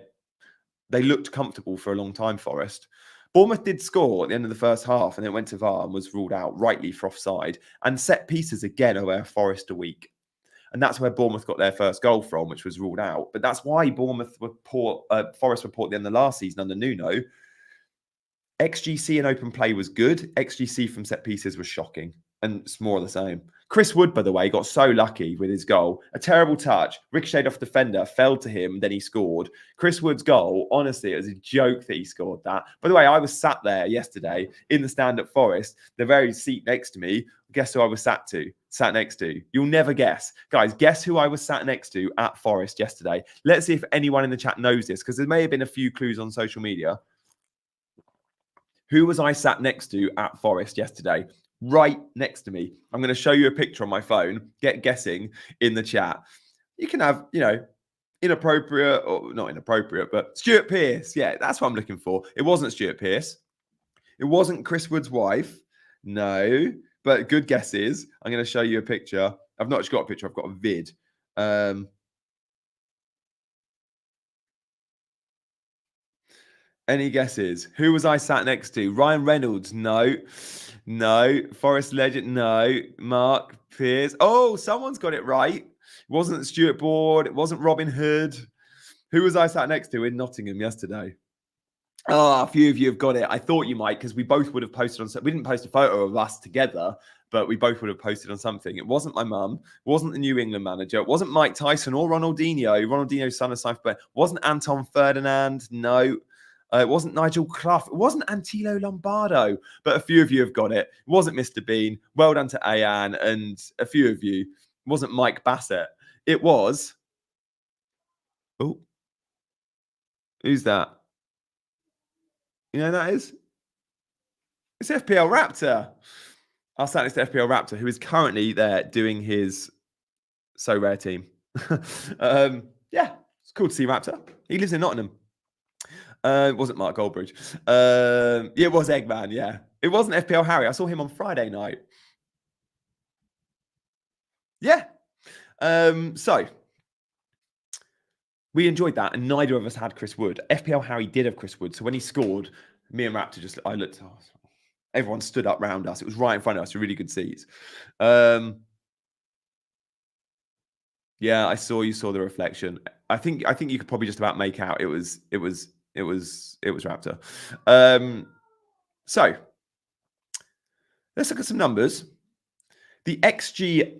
they looked comfortable for a long time, Forest. Bournemouth did score at the end of the first half and then went to VAR and was ruled out rightly for offside. And set pieces again are where Forest are weak. And that's where Bournemouth got their first goal from, which was ruled out. But that's why Forest were poor at the end of the last season under Nuno. XGC in open play was good. XGC from set pieces was shocking. And it's more of the same. Chris Wood, by the way, got so lucky with his goal. A terrible touch. Ricocheted off the defender, fell to him, then he scored. Chris Wood's goal, honestly, it was a joke that he scored that. By the way, I was sat there yesterday in the stand at Forest, the very seat next to me. Guess who I was sat next to? You'll never guess. Guys, guess who I was sat next to at Forest yesterday? Let's see if anyone in the chat knows this, because there may have been a few clues on social media. Who was I sat next to at Forest yesterday? Right next to me. I'm going to show you a picture on my phone. Get guessing in the chat. You can have, inappropriate or not inappropriate, but Stuart Pearce. Yeah, that's what I'm looking for. It wasn't Stuart Pearce. It wasn't Chris Wood's wife. No, but good guesses. I'm going to show you a picture. I've not just got a picture. I've got a vid. Any guesses? Who was I sat next to? Ryan Reynolds? No. Forest legend? No. Mark Pearce? Oh, someone's got it right. It wasn't Stuart Board. It wasn't Robin Hood. Who was I sat next to in Nottingham yesterday? Oh, a few of you have got it. I thought you might, because we both would have posted on... We didn't post a photo of us together, but we both would have posted on something. It wasn't my mum. It wasn't the New England manager. It wasn't Mike Tyson or Ronaldinho. Ronaldinho's son of Cypher. It wasn't Anton Ferdinand. No. It wasn't Nigel Clough. It wasn't Antilo Lombardo, but a few of you have got it. It wasn't Mr. Bean. Well done to Ayan and a few of you. It wasn't Mike Bassett. It was... Oh. Who's that? You know who that is? It's FPL Raptor. I'll sat next to FPL Raptor, who is currently there doing his So Rare team. Yeah, it's cool to see Raptor. He lives in Nottingham. It wasn't Mark Goldbridge. Yeah, it was Eggman, yeah. It wasn't FPL Harry. I saw him on Friday night. Yeah. So, we enjoyed that, and neither of us had Chris Wood. FPL Harry did have Chris Wood, so when he scored, me and Raptor I looked, everyone stood up round us. It was right in front of us, really good seats. Yeah, you saw the reflection. I think you could probably just about make out it was Raptor. So let's look at some numbers. The XG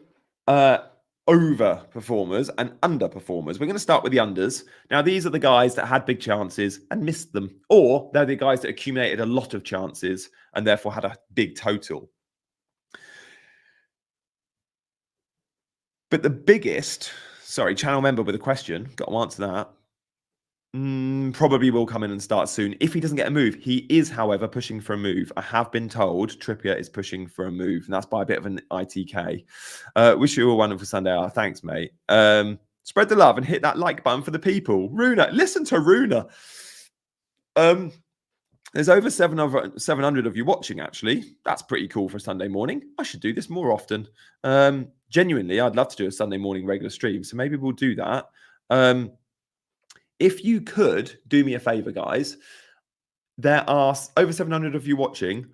over performers and underperformers. We're going to start with the unders. Now, these are the guys that had big chances and missed them, or they're the guys that accumulated a lot of chances and therefore had a big total. But the biggest, channel member with a question, got to answer that. Probably will come in and start soon if he doesn't get a move. He is, however, pushing for a move. I have been told Trippier is pushing for a move, and that's by a bit of an ITK. Wish you a wonderful Sunday. Thanks, mate. Spread the love and hit that like button for the people. Runa, listen to Runa. There's over 700 of you watching, actually. That's pretty cool for a Sunday morning. I should do this more often. Genuinely, I'd love to do a Sunday morning regular stream, so maybe we'll do that. If you could do me a favor, guys, there are over 700 of you watching,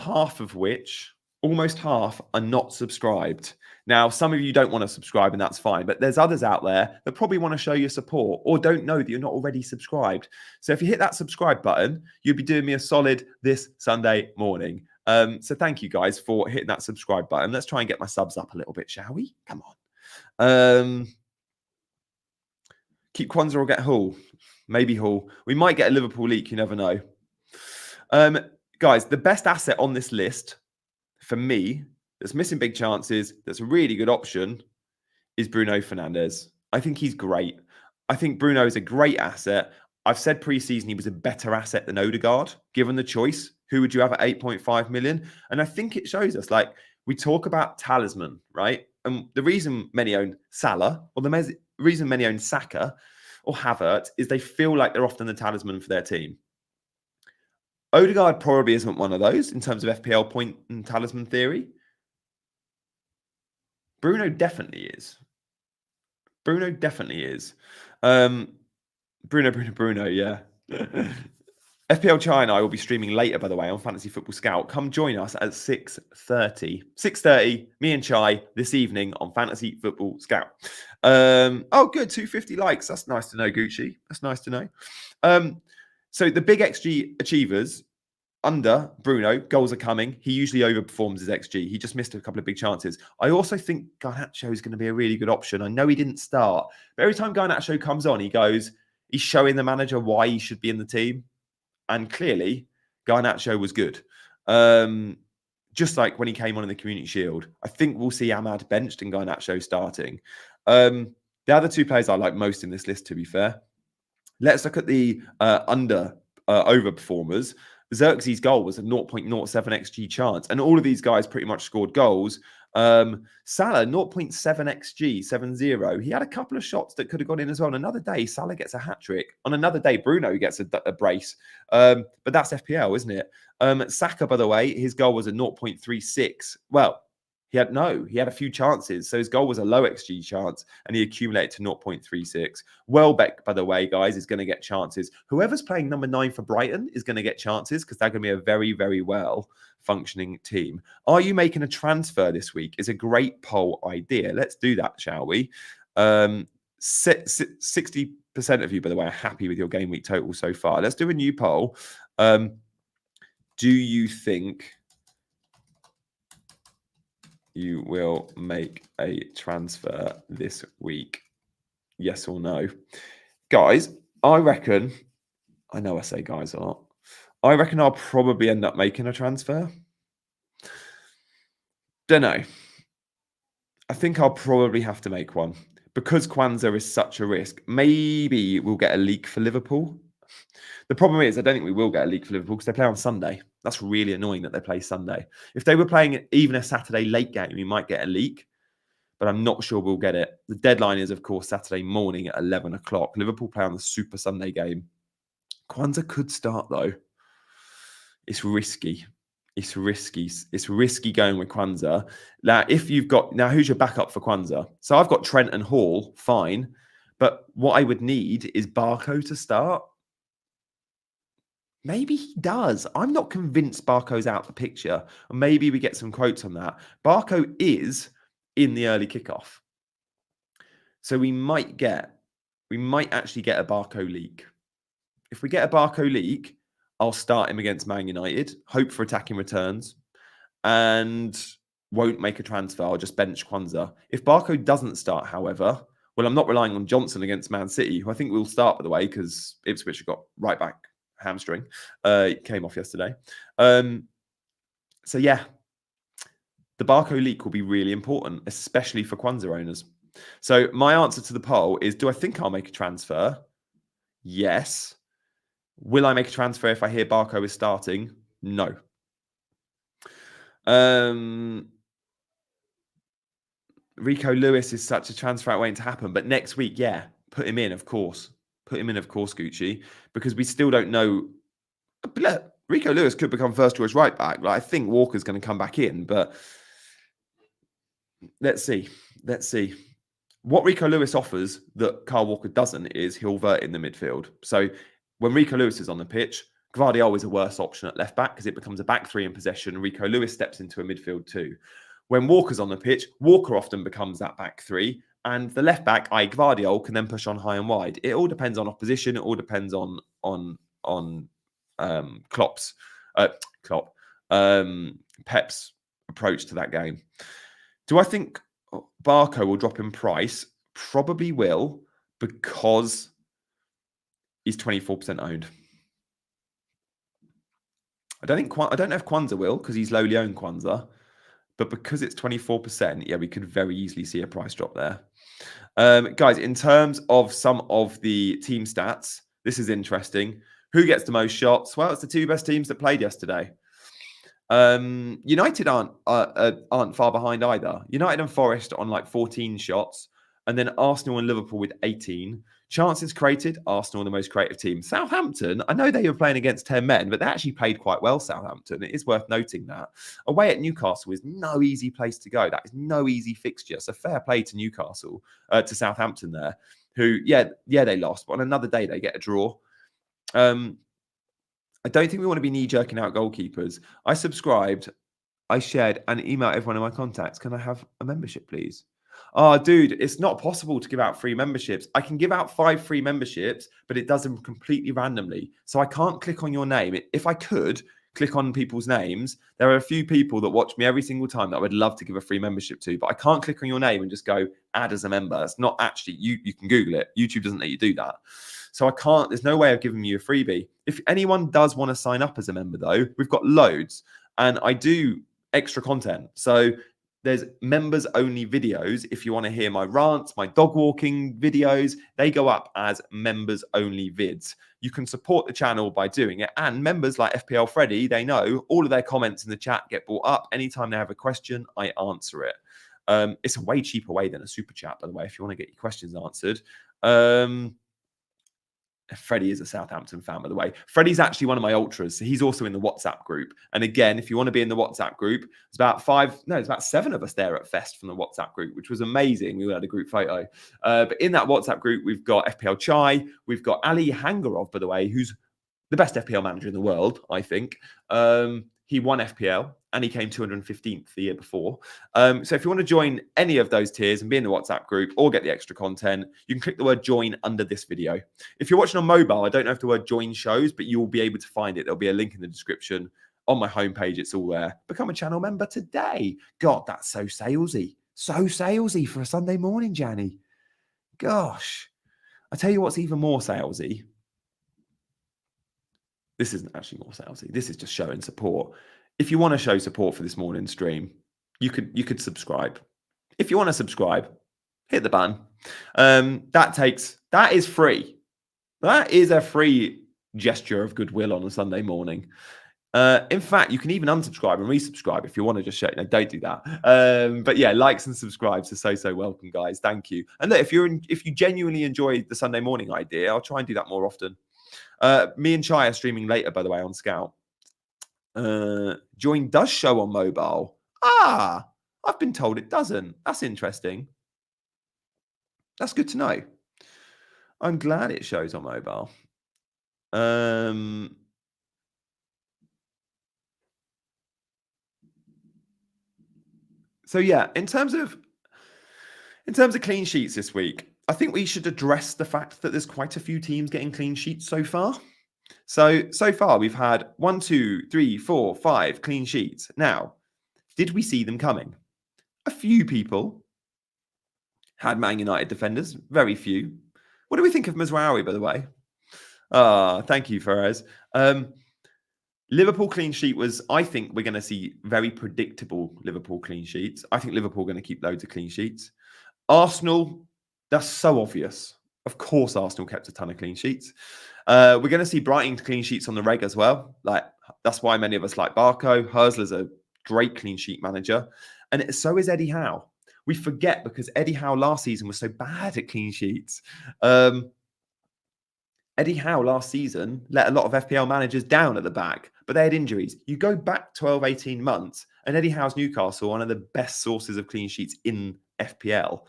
almost half are not subscribed. Now, some of you don't want to subscribe, and that's fine, but there's others out there that probably want to show your support or don't know that you're not already subscribed. So if you hit that subscribe button, you'll be doing me a solid this Sunday morning. So thank you guys for hitting that subscribe button. Let's try and get my subs up a little bit, shall we? Come on. Keep Quansah or get Hull. Maybe Hull. We might get a Liverpool leak. You never know. Guys, the best asset on this list for me that's missing big chances, that's a really good option, is Bruno Fernandes. I think he's great. I think Bruno is a great asset. I've said pre-season he was a better asset than Odegaard. Given the choice, who would you have at 8.5 million? And I think it shows us, we talk about talisman, right? And the reason many own Salah, or reason many own Saka or Havertz is they feel like they're often the talisman for their team. Odegaard probably isn't one of those in terms of FPL point and talisman theory. Bruno definitely is. Bruno definitely is. Bruno, yeah. FPL Chai and I will be streaming later, by the way, on Fantasy Football Scout. Come join us at 6:30. 6:30, me and Chai, this evening on Fantasy Football Scout. Oh, good. 250 likes. That's nice to know, Gucci. That's nice to know. So the big XG achievers under Bruno, goals are coming. He usually overperforms his XG. He just missed a couple of big chances. I also think Garnacho is going to be a really good option. I know he didn't start, but every time Garnacho comes on, he's showing the manager why he should be in the team. And clearly, Garnacho was good. Just like when he came on in the Community Shield. I think we'll see Ahmad benched and Garnacho starting. The other two players I like most in this list, to be fair. Let's look at the overperformers. Xerxes' goal was a 0.07 XG chance. And all of these guys pretty much scored goals. Salah, 0.7 XG, 7-0. He had a couple of shots that could have gone in as well. On another day, Salah gets a hat-trick. On another day, Bruno gets a brace. But that's FPL, isn't it? Saka, by the way, his goal was a 0.36. Well, he had a few chances. So his goal was a low XG chance and he accumulated to 0.36. Welbeck, by the way, guys, is going to get chances. Whoever's playing number 9 for Brighton is going to get chances because they're going to be a very, very well functioning team. Are you making a transfer this week? Is a great poll idea. Let's do that, shall we? 60% of you, by the way, are happy with your game week total so far. Let's do a new poll. Do you think you will make a transfer this week? Yes or no? Guys, I reckon, I know I say guys a lot, I reckon I'll probably end up making a transfer. Don't know. I think I'll probably have to make one. Because Quansah is such a risk, maybe we'll get a leak for Liverpool. The problem is, I don't think we will get a leak for Liverpool because they play on Sunday. That's really annoying that they play Sunday. If they were playing even a Saturday late game, we might get a leak, but I'm not sure we'll get it. The deadline is, of course, Saturday morning at 11 o'clock. Liverpool play on the Super Sunday game. Quansah could start, though. It's risky. It's risky. It's risky going with Quansah. Now, who's your backup for Quansah? So I've got Trent and Hall, fine. But what I would need is Barco to start. Maybe he does. I'm not convinced Barco's out the picture. Or maybe we get some quotes on that. Barco is in the early kickoff. So we might actually get a Barco leak. If we get a Barco leak, I'll start him against Man United, hope for attacking returns, and won't make a transfer. I'll just bench Quansah. If Barco doesn't start, however, well, I'm not relying on Johnson against Man City, who I think will start, by the way, because Ipswich have got right back hamstring. It came off yesterday. So yeah, the Barco leak will be really important, especially for Quansah owners. So my answer to the poll is, do I think I'll make a transfer? Yes. Will I make a transfer if I hear Barco is starting? No. Rico Lewis is such a transfer out waiting to happen, but next week, yeah, put him in, of course. Put him in, of course, Gucci, because we still don't know. Rico Lewis could become first choice right back. Like, I think Walker's going to come back in, but let's see. Let's see. What Rico Lewis offers that Kyle Walker doesn't is he'll vert in the midfield. So when Rico Lewis is on the pitch, Gvardiol is a worse option at left back because it becomes a back three in possession. Rico Lewis steps into a midfield two. When Walker's on the pitch, Walker often becomes that back three. And the left back, Gvardiol, can then push on high and wide. It all depends on opposition. It all depends on Pep's approach to that game. Do I think Barco will drop in price? Probably will, because he's 24% owned. I don't know if Quansah will, because he's lowly owned Quansah. But because it's 24%, yeah, we could very easily see a price drop there. Guys, in terms of some of the team stats, this is interesting. Who gets the most shots? Well, it's the two best teams that played yesterday. United aren't far behind either. United and Forest on like 14 shots. And then Arsenal and Liverpool with 18. Chances created, Arsenal the most creative team. Southampton, I know they were playing against 10 men, but they actually played quite well, Southampton. It is worth noting that. Away at Newcastle is no easy place to go. That is no easy fixture. So fair play to Newcastle, to Southampton there, who, they lost, but on another day they get a draw. I don't think we want to be knee-jerking out goalkeepers. I shared and emailed everyone in my contacts. Can I have a membership, please? Oh, dude, it's not possible to give out free memberships. I can give out 5 free memberships, but it does them completely randomly. So I can't click on your name. If I could click on people's names, there are a few people that watch me every single time that I would love to give a free membership to, but I can't click on your name and just go add as a member. It's not actually, you can Google it. YouTube doesn't let you do that. So I can't, there's no way of giving you a freebie. If anyone does want to sign up as a member though, we've got loads and I do extra content. So there's members only videos. If you want to hear my rants, my dog walking videos, they go up as members only vids. You can support the channel by doing it. And members like FPL Freddy, they know all of their comments in the chat get brought up. Anytime they have a question, I answer it. It's a way cheaper way than a super chat, by the way, if you want to get your questions answered. Freddie is a Southampton fan, by the way. Freddie's actually one of my ultras. So he's also in the WhatsApp group. And again, if you want to be in the WhatsApp group, it's about 7 of us there at Fest from the WhatsApp group, which was amazing. We had a group photo. But in that WhatsApp group, we've got FPL Chai. We've got Ali Hangarov, by the way, who's the best FPL manager in the world, I think. He won FPL and he came 215th the year before. So if you want to join any of those tiers and be in the WhatsApp group or get the extra content, you can click the word join under this video. If you're watching on mobile, I don't know if the word join shows, but you'll be able to find it. There'll be a link in the description on my homepage. It's all there. Become a channel member today. God, that's so salesy. So salesy for a Sunday morning, Janny. Gosh. I tell you what's even more salesy. This isn't actually more salesy. This is just showing support. If you want to show support for this morning stream, you could subscribe. If you want to subscribe, hit the button. That is free. That is a free gesture of goodwill on a Sunday morning. In fact, you can even unsubscribe and resubscribe if you want to just show. No, don't do that. But yeah, likes and subscribes are so welcome, guys. Thank you. And look, if you genuinely enjoy the Sunday morning idea, I'll try and do that more often. Me and Chai are streaming later, by the way, on Scout. Join does show on mobile. I've been told it doesn't. That's interesting. That's good to know. I'm glad it shows on mobile. So yeah, in terms of clean sheets this week, I think we should address the fact that there's quite a few teams getting clean sheets so far. So far we've had 1, 2, 3, 4, 5 clean sheets. Now, did we see them coming? A few people had Man United defenders, very few. What do we think of Mazraoui, by the way? Thank you, Ferrez. Liverpool clean sheet was, I think we're going to see very predictable Liverpool clean sheets. I think Liverpool are going to keep loads of clean sheets. Arsenal, that's so obvious. Of course, Arsenal kept a ton of clean sheets. We're going to see Brighton clean sheets on the reg as well. Like, that's why many of us like Barco. Hösler's a great clean sheet manager. And so is Eddie Howe. We forget because Eddie Howe last season was so bad at clean sheets. Eddie Howe last season let a lot of FPL managers down at the back, but they had injuries. You go back 12, 18 months, and Eddie Howe's Newcastle, one of the best sources of clean sheets in FPL.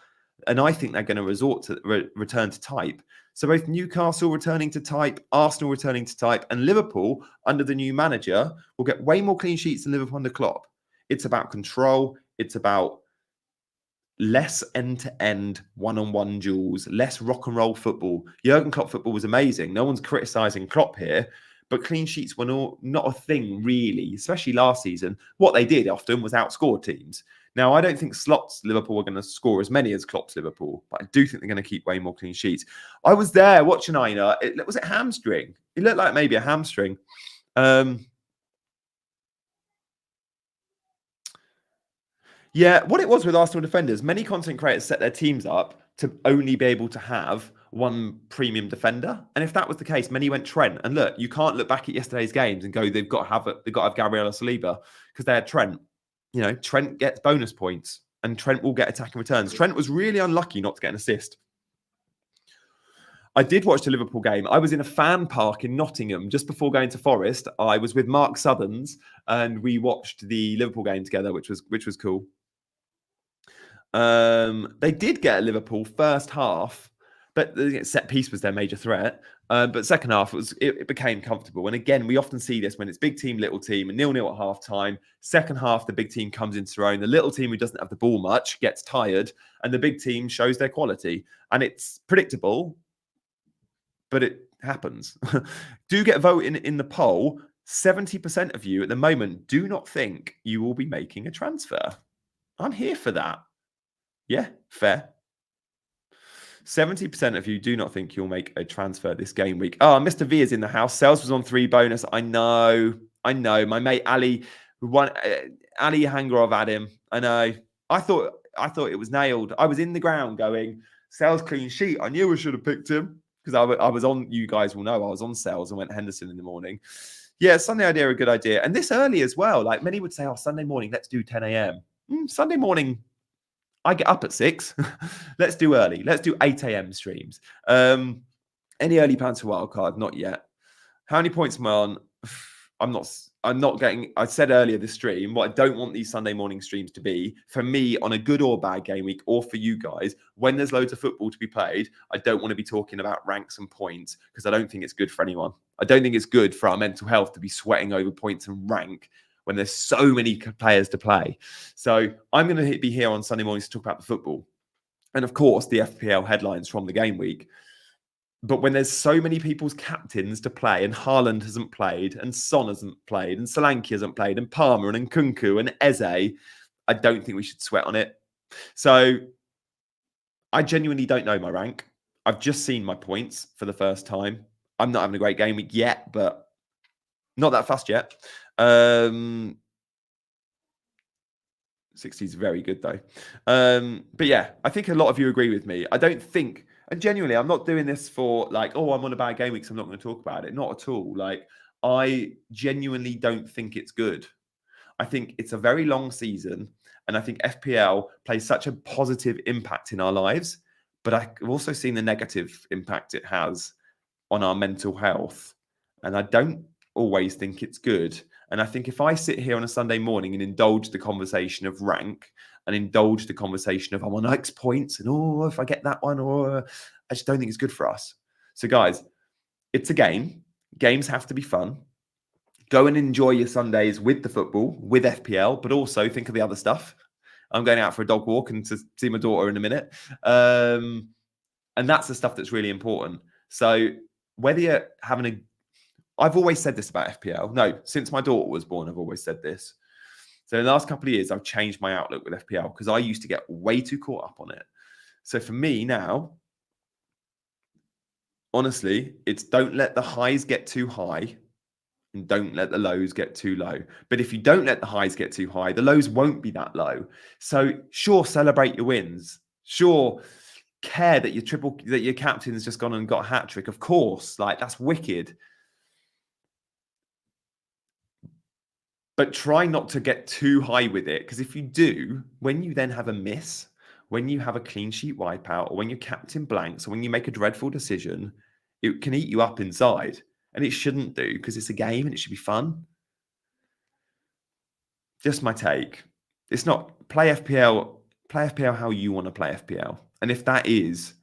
And I think they're going to resort to return to type. So both Newcastle returning to type, Arsenal returning to type, and Liverpool under the new manager will get way more clean sheets than Liverpool under Klopp. It's about control. It's about less end-to-end one-on-one duels, less rock and roll football. Jurgen Klopp football was amazing. No one's criticising Klopp here, but clean sheets were not a thing really, especially last season. What they did often was outscore teams. Now, I don't think Slott's Liverpool are going to score as many as Klopp's Liverpool, but I do think they're going to keep way more clean sheets. I was there watching Aina. Was it hamstring? It looked like maybe a hamstring. Yeah, what it was with Arsenal defenders, many content creators set their teams up to only be able to have one premium defender. And if that was the case, many went Trent. And look, you can't look back at yesterday's games and go, they've got to have Gabriel Saliba because they had Trent. You know, Trent gets bonus points. and Trent will get attacking returns. Trent was really unlucky not to get an assist. I did watch the Liverpool game. I was in a fan park in Nottingham just before going to Forest. I was with Mark Southerns and we watched the Liverpool game together, which was cool. They did get a Liverpool first half, but the set piece was their major threat. But second half, it became comfortable. And again, we often see this when it's big team, little team, and 0-0 at half time. Second half, the big team comes into their own. The little team who doesn't have the ball much gets tired, and the big team shows their quality. And it's predictable, but it happens. Do get a vote in the poll. 70% of you at the moment do not think you will be making a transfer. I'm here for that. Yeah, fair. 70% of you do not think you'll make a transfer this game week. Oh, Mr. V is in the house. Sales was on 3 bonus. I know. My mate Ali, Ali Hangrov had him. I know. I thought it was nailed. I was in the ground going, Sales clean sheet. I knew I should have picked him because I was on, you guys will know, I was on Sales and went Henderson in the morning. Yeah, Sunday idea, a good idea. And this early as well. Like many would say, oh, Sunday morning, let's do 10 a.m. Sunday morning, I get up at 6. Let's do early. Let's do 8 a.m. streams. Any early plans for wildcard? Not yet. How many points am I on? I'm not getting, I said earlier this stream, what I don't want these Sunday morning streams to be, for me, on a good or bad game week, or for you guys, when there's loads of football to be played, I don't want to be talking about ranks and points, because I don't think it's good for anyone. I don't think it's good for our mental health to be sweating over points and rank when there's so many players to play. So I'm going to be here on Sunday mornings to talk about the football. And of course, the FPL headlines from the game week. But when there's so many people's captains to play, and Haaland hasn't played, and Son hasn't played, and Solanke hasn't played, and Palmer, and Nkunku, and Eze, I don't think we should sweat on it. So I genuinely don't know my rank. I've just seen my points for the first time. I'm not having a great game week yet, but not that fast yet. 60 is very good though. But yeah, I think a lot of you agree with me. I don't think, and genuinely, I'm not doing this for like, oh, I'm on a bad game week, so I'm not going to talk about it. Not at all. Like, I genuinely don't think it's good. I think it's a very long season, and I think FPL plays such a positive impact in our lives, but I've also seen the negative impact it has on our mental health, and I don't always think it's good. And I think if I sit here on a Sunday morning and indulge the conversation of rank and indulge the conversation of I'm on X points and oh, if I get that one, or I just don't think it's good for us. So guys, it's a game. Games have to be fun. Go and enjoy your Sundays with the football, with FPL, but also think of the other stuff. I'm going out for a dog walk and to see my daughter in a minute. And that's the stuff that's really important. So whether you're having a, I've always said this about FPL. No, since my daughter was born, I've always said this. So in the last couple of years, I've changed my outlook with FPL because I used to get way too caught up on it. So for me now, honestly, it's don't let the highs get too high and don't let the lows get too low. But if you don't let the highs get too high, the lows won't be that low. So sure, celebrate your wins. Sure, care that your captain's just gone and got a hat trick. Of course, like that's wicked. But try not to get too high with it, because if you do, when you then have a miss, when you have a clean sheet wipeout, or when your captain blanks, or when you make a dreadful decision, it can eat you up inside. And it shouldn't do, because it's a game and it should be fun. Just my take. It's not play FPL how you want to play FPL. And if that is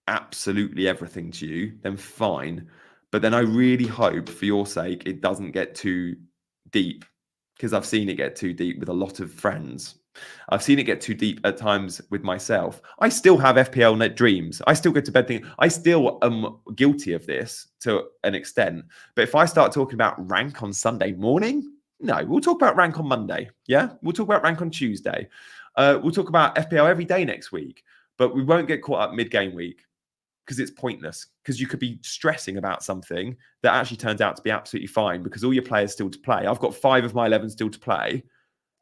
absolutely everything to you, then fine. But then I really hope, for your sake, it doesn't get too deep, because I've seen it get too deep with a lot of friends. I've seen it get too deep at times with myself. I still have FPL net dreams. I still go to bed thinking, I still am guilty of this to an extent. But if I start talking about rank on Sunday morning, no, we'll talk about rank on Monday. Yeah, we'll talk about rank on Tuesday. We'll talk about FPL every day next week, but we won't get caught up mid-game week, because it's pointless, because you could be stressing about something that actually turns out to be absolutely fine because all your players still to play. I've got 5 of my 11 still to play.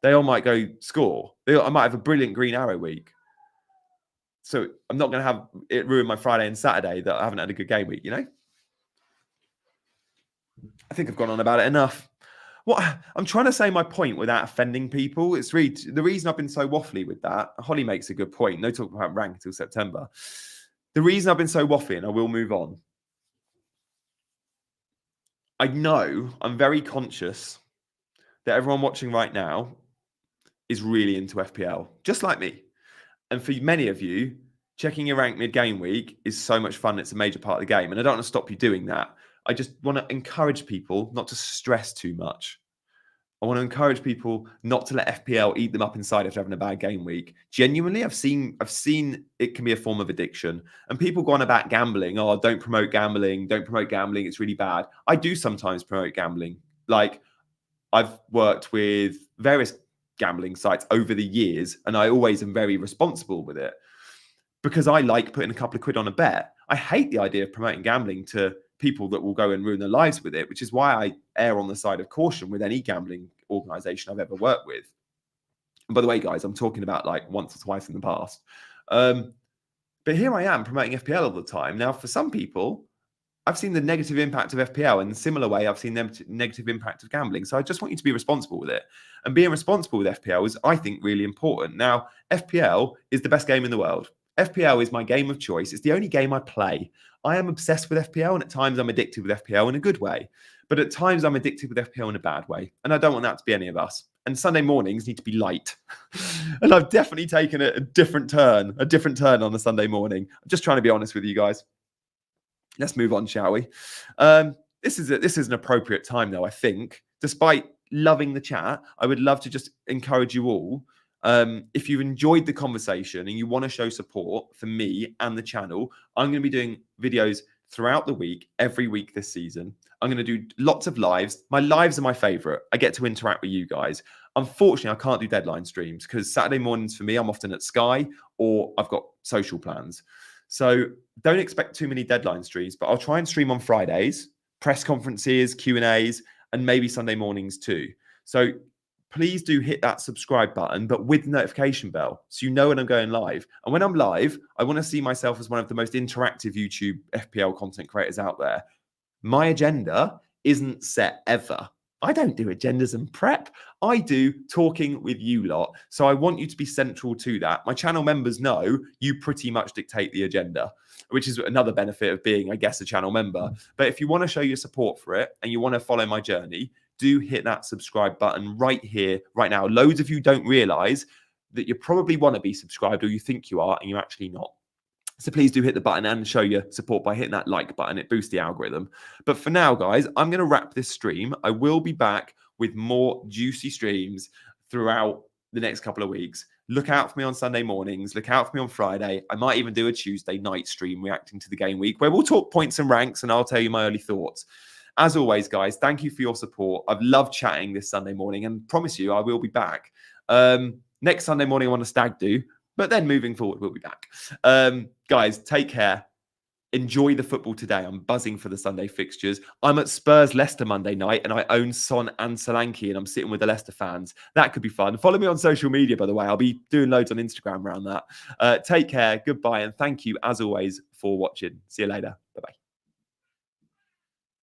They all might go score. I might have a brilliant green arrow week. So I'm not going to have it ruin my Friday and Saturday that I haven't had a good game week, you know? I think I've gone on about it enough. what I'm trying to say my point without offending people. It's really the reason I've been so waffly with that. Holly makes a good point. No talk about rank until September. The reason I've been so waffly, and I will move on. I know I'm very conscious that everyone watching right now is really into FPL, just like me. And for many of you, checking your rank mid-game week is so much fun. It's a major part of the game. And I don't want to stop you doing that. I just want to encourage people not to stress too much. I want to encourage people not to let FPL eat them up inside after having a bad game week. Genuinely, I've seen it can be a form of addiction. And people go on about gambling. Oh, don't promote gambling. Don't promote gambling. It's really bad. I do sometimes promote gambling. Like, I've worked with various gambling sites over the years, and I always am very responsible with it because I like putting a couple of quid on a bet. I hate the idea of promoting gambling to people that will go and ruin their lives with it, which is why I err on the side of caution with any gambling organization I've ever worked with. And by the way, guys, I'm talking about like once or twice in the past. But here I am promoting FPL all the time. Now, for some people, I've seen the negative impact of FPL in a similar way I've seen the negative impact of gambling. So I just want you to be responsible with it. And being responsible with FPL is, I think, really important. Now, FPL is the best game in the world. FPL is my game of choice. It's the only game I play. I am obsessed with FPL, and at times I'm addicted with FPL in a good way. But at times I'm addicted with FPL in a bad way. And I don't want that to be any of us. And Sunday mornings need to be light. And I've definitely taken a different turn on a Sunday morning. I'm just trying to be honest with you guys. Let's move on, shall we? This is an appropriate time, though, I think. Despite loving the chat, I would love to just encourage you all. If you've enjoyed the conversation and you want to show support for me and the channel, I'm going to be doing videos throughout the week, every week this season. I'm going to do lots of lives. My lives are my favorite. I get to interact with you guys. Unfortunately, I can't do deadline streams because Saturday mornings for me, I'm often at Sky or I've got social plans. So don't expect too many deadline streams, but I'll try and stream on Fridays, press conferences, Q&As, and maybe Sunday mornings too. So please do hit that subscribe button, but with the notification bell, so you know when I'm going live. And when I'm live, I want to see myself as one of the most interactive YouTube FPL content creators out there. My agenda isn't set ever. I don't do agendas and prep. I do talking with you lot. So I want you to be central to that. My channel members know you pretty much dictate the agenda, which is another benefit of being, I guess, a channel member. But if you want to show your support for it and you want to follow my journey, do hit that subscribe button right here, right now. Loads of you don't realize that you probably want to be subscribed or you think you are and you're actually not. So please do hit the button and show your support by hitting that like button. It boosts the algorithm. But for now, guys, I'm going to wrap this stream. I will be back with more juicy streams throughout the next couple of weeks. Look out for me on Sunday mornings. Look out for me on Friday. I might even do a Tuesday night stream reacting to the game week where we'll talk points and ranks and I'll tell you my early thoughts. As always, guys, thank you for your support. I've loved chatting this Sunday morning and promise you I will be back. Next Sunday morning, I want a stag do. But then moving forward, we'll be back. Guys, take care. Enjoy the football today. I'm buzzing for the Sunday fixtures. I'm at Spurs-Leicester Monday night, and I own Son and Solanke, and I'm sitting with the Leicester fans. That could be fun. Follow me on social media, by the way. I'll be doing loads on Instagram around that. Take care. Goodbye, and thank you, as always, for watching. See you later. Bye-bye.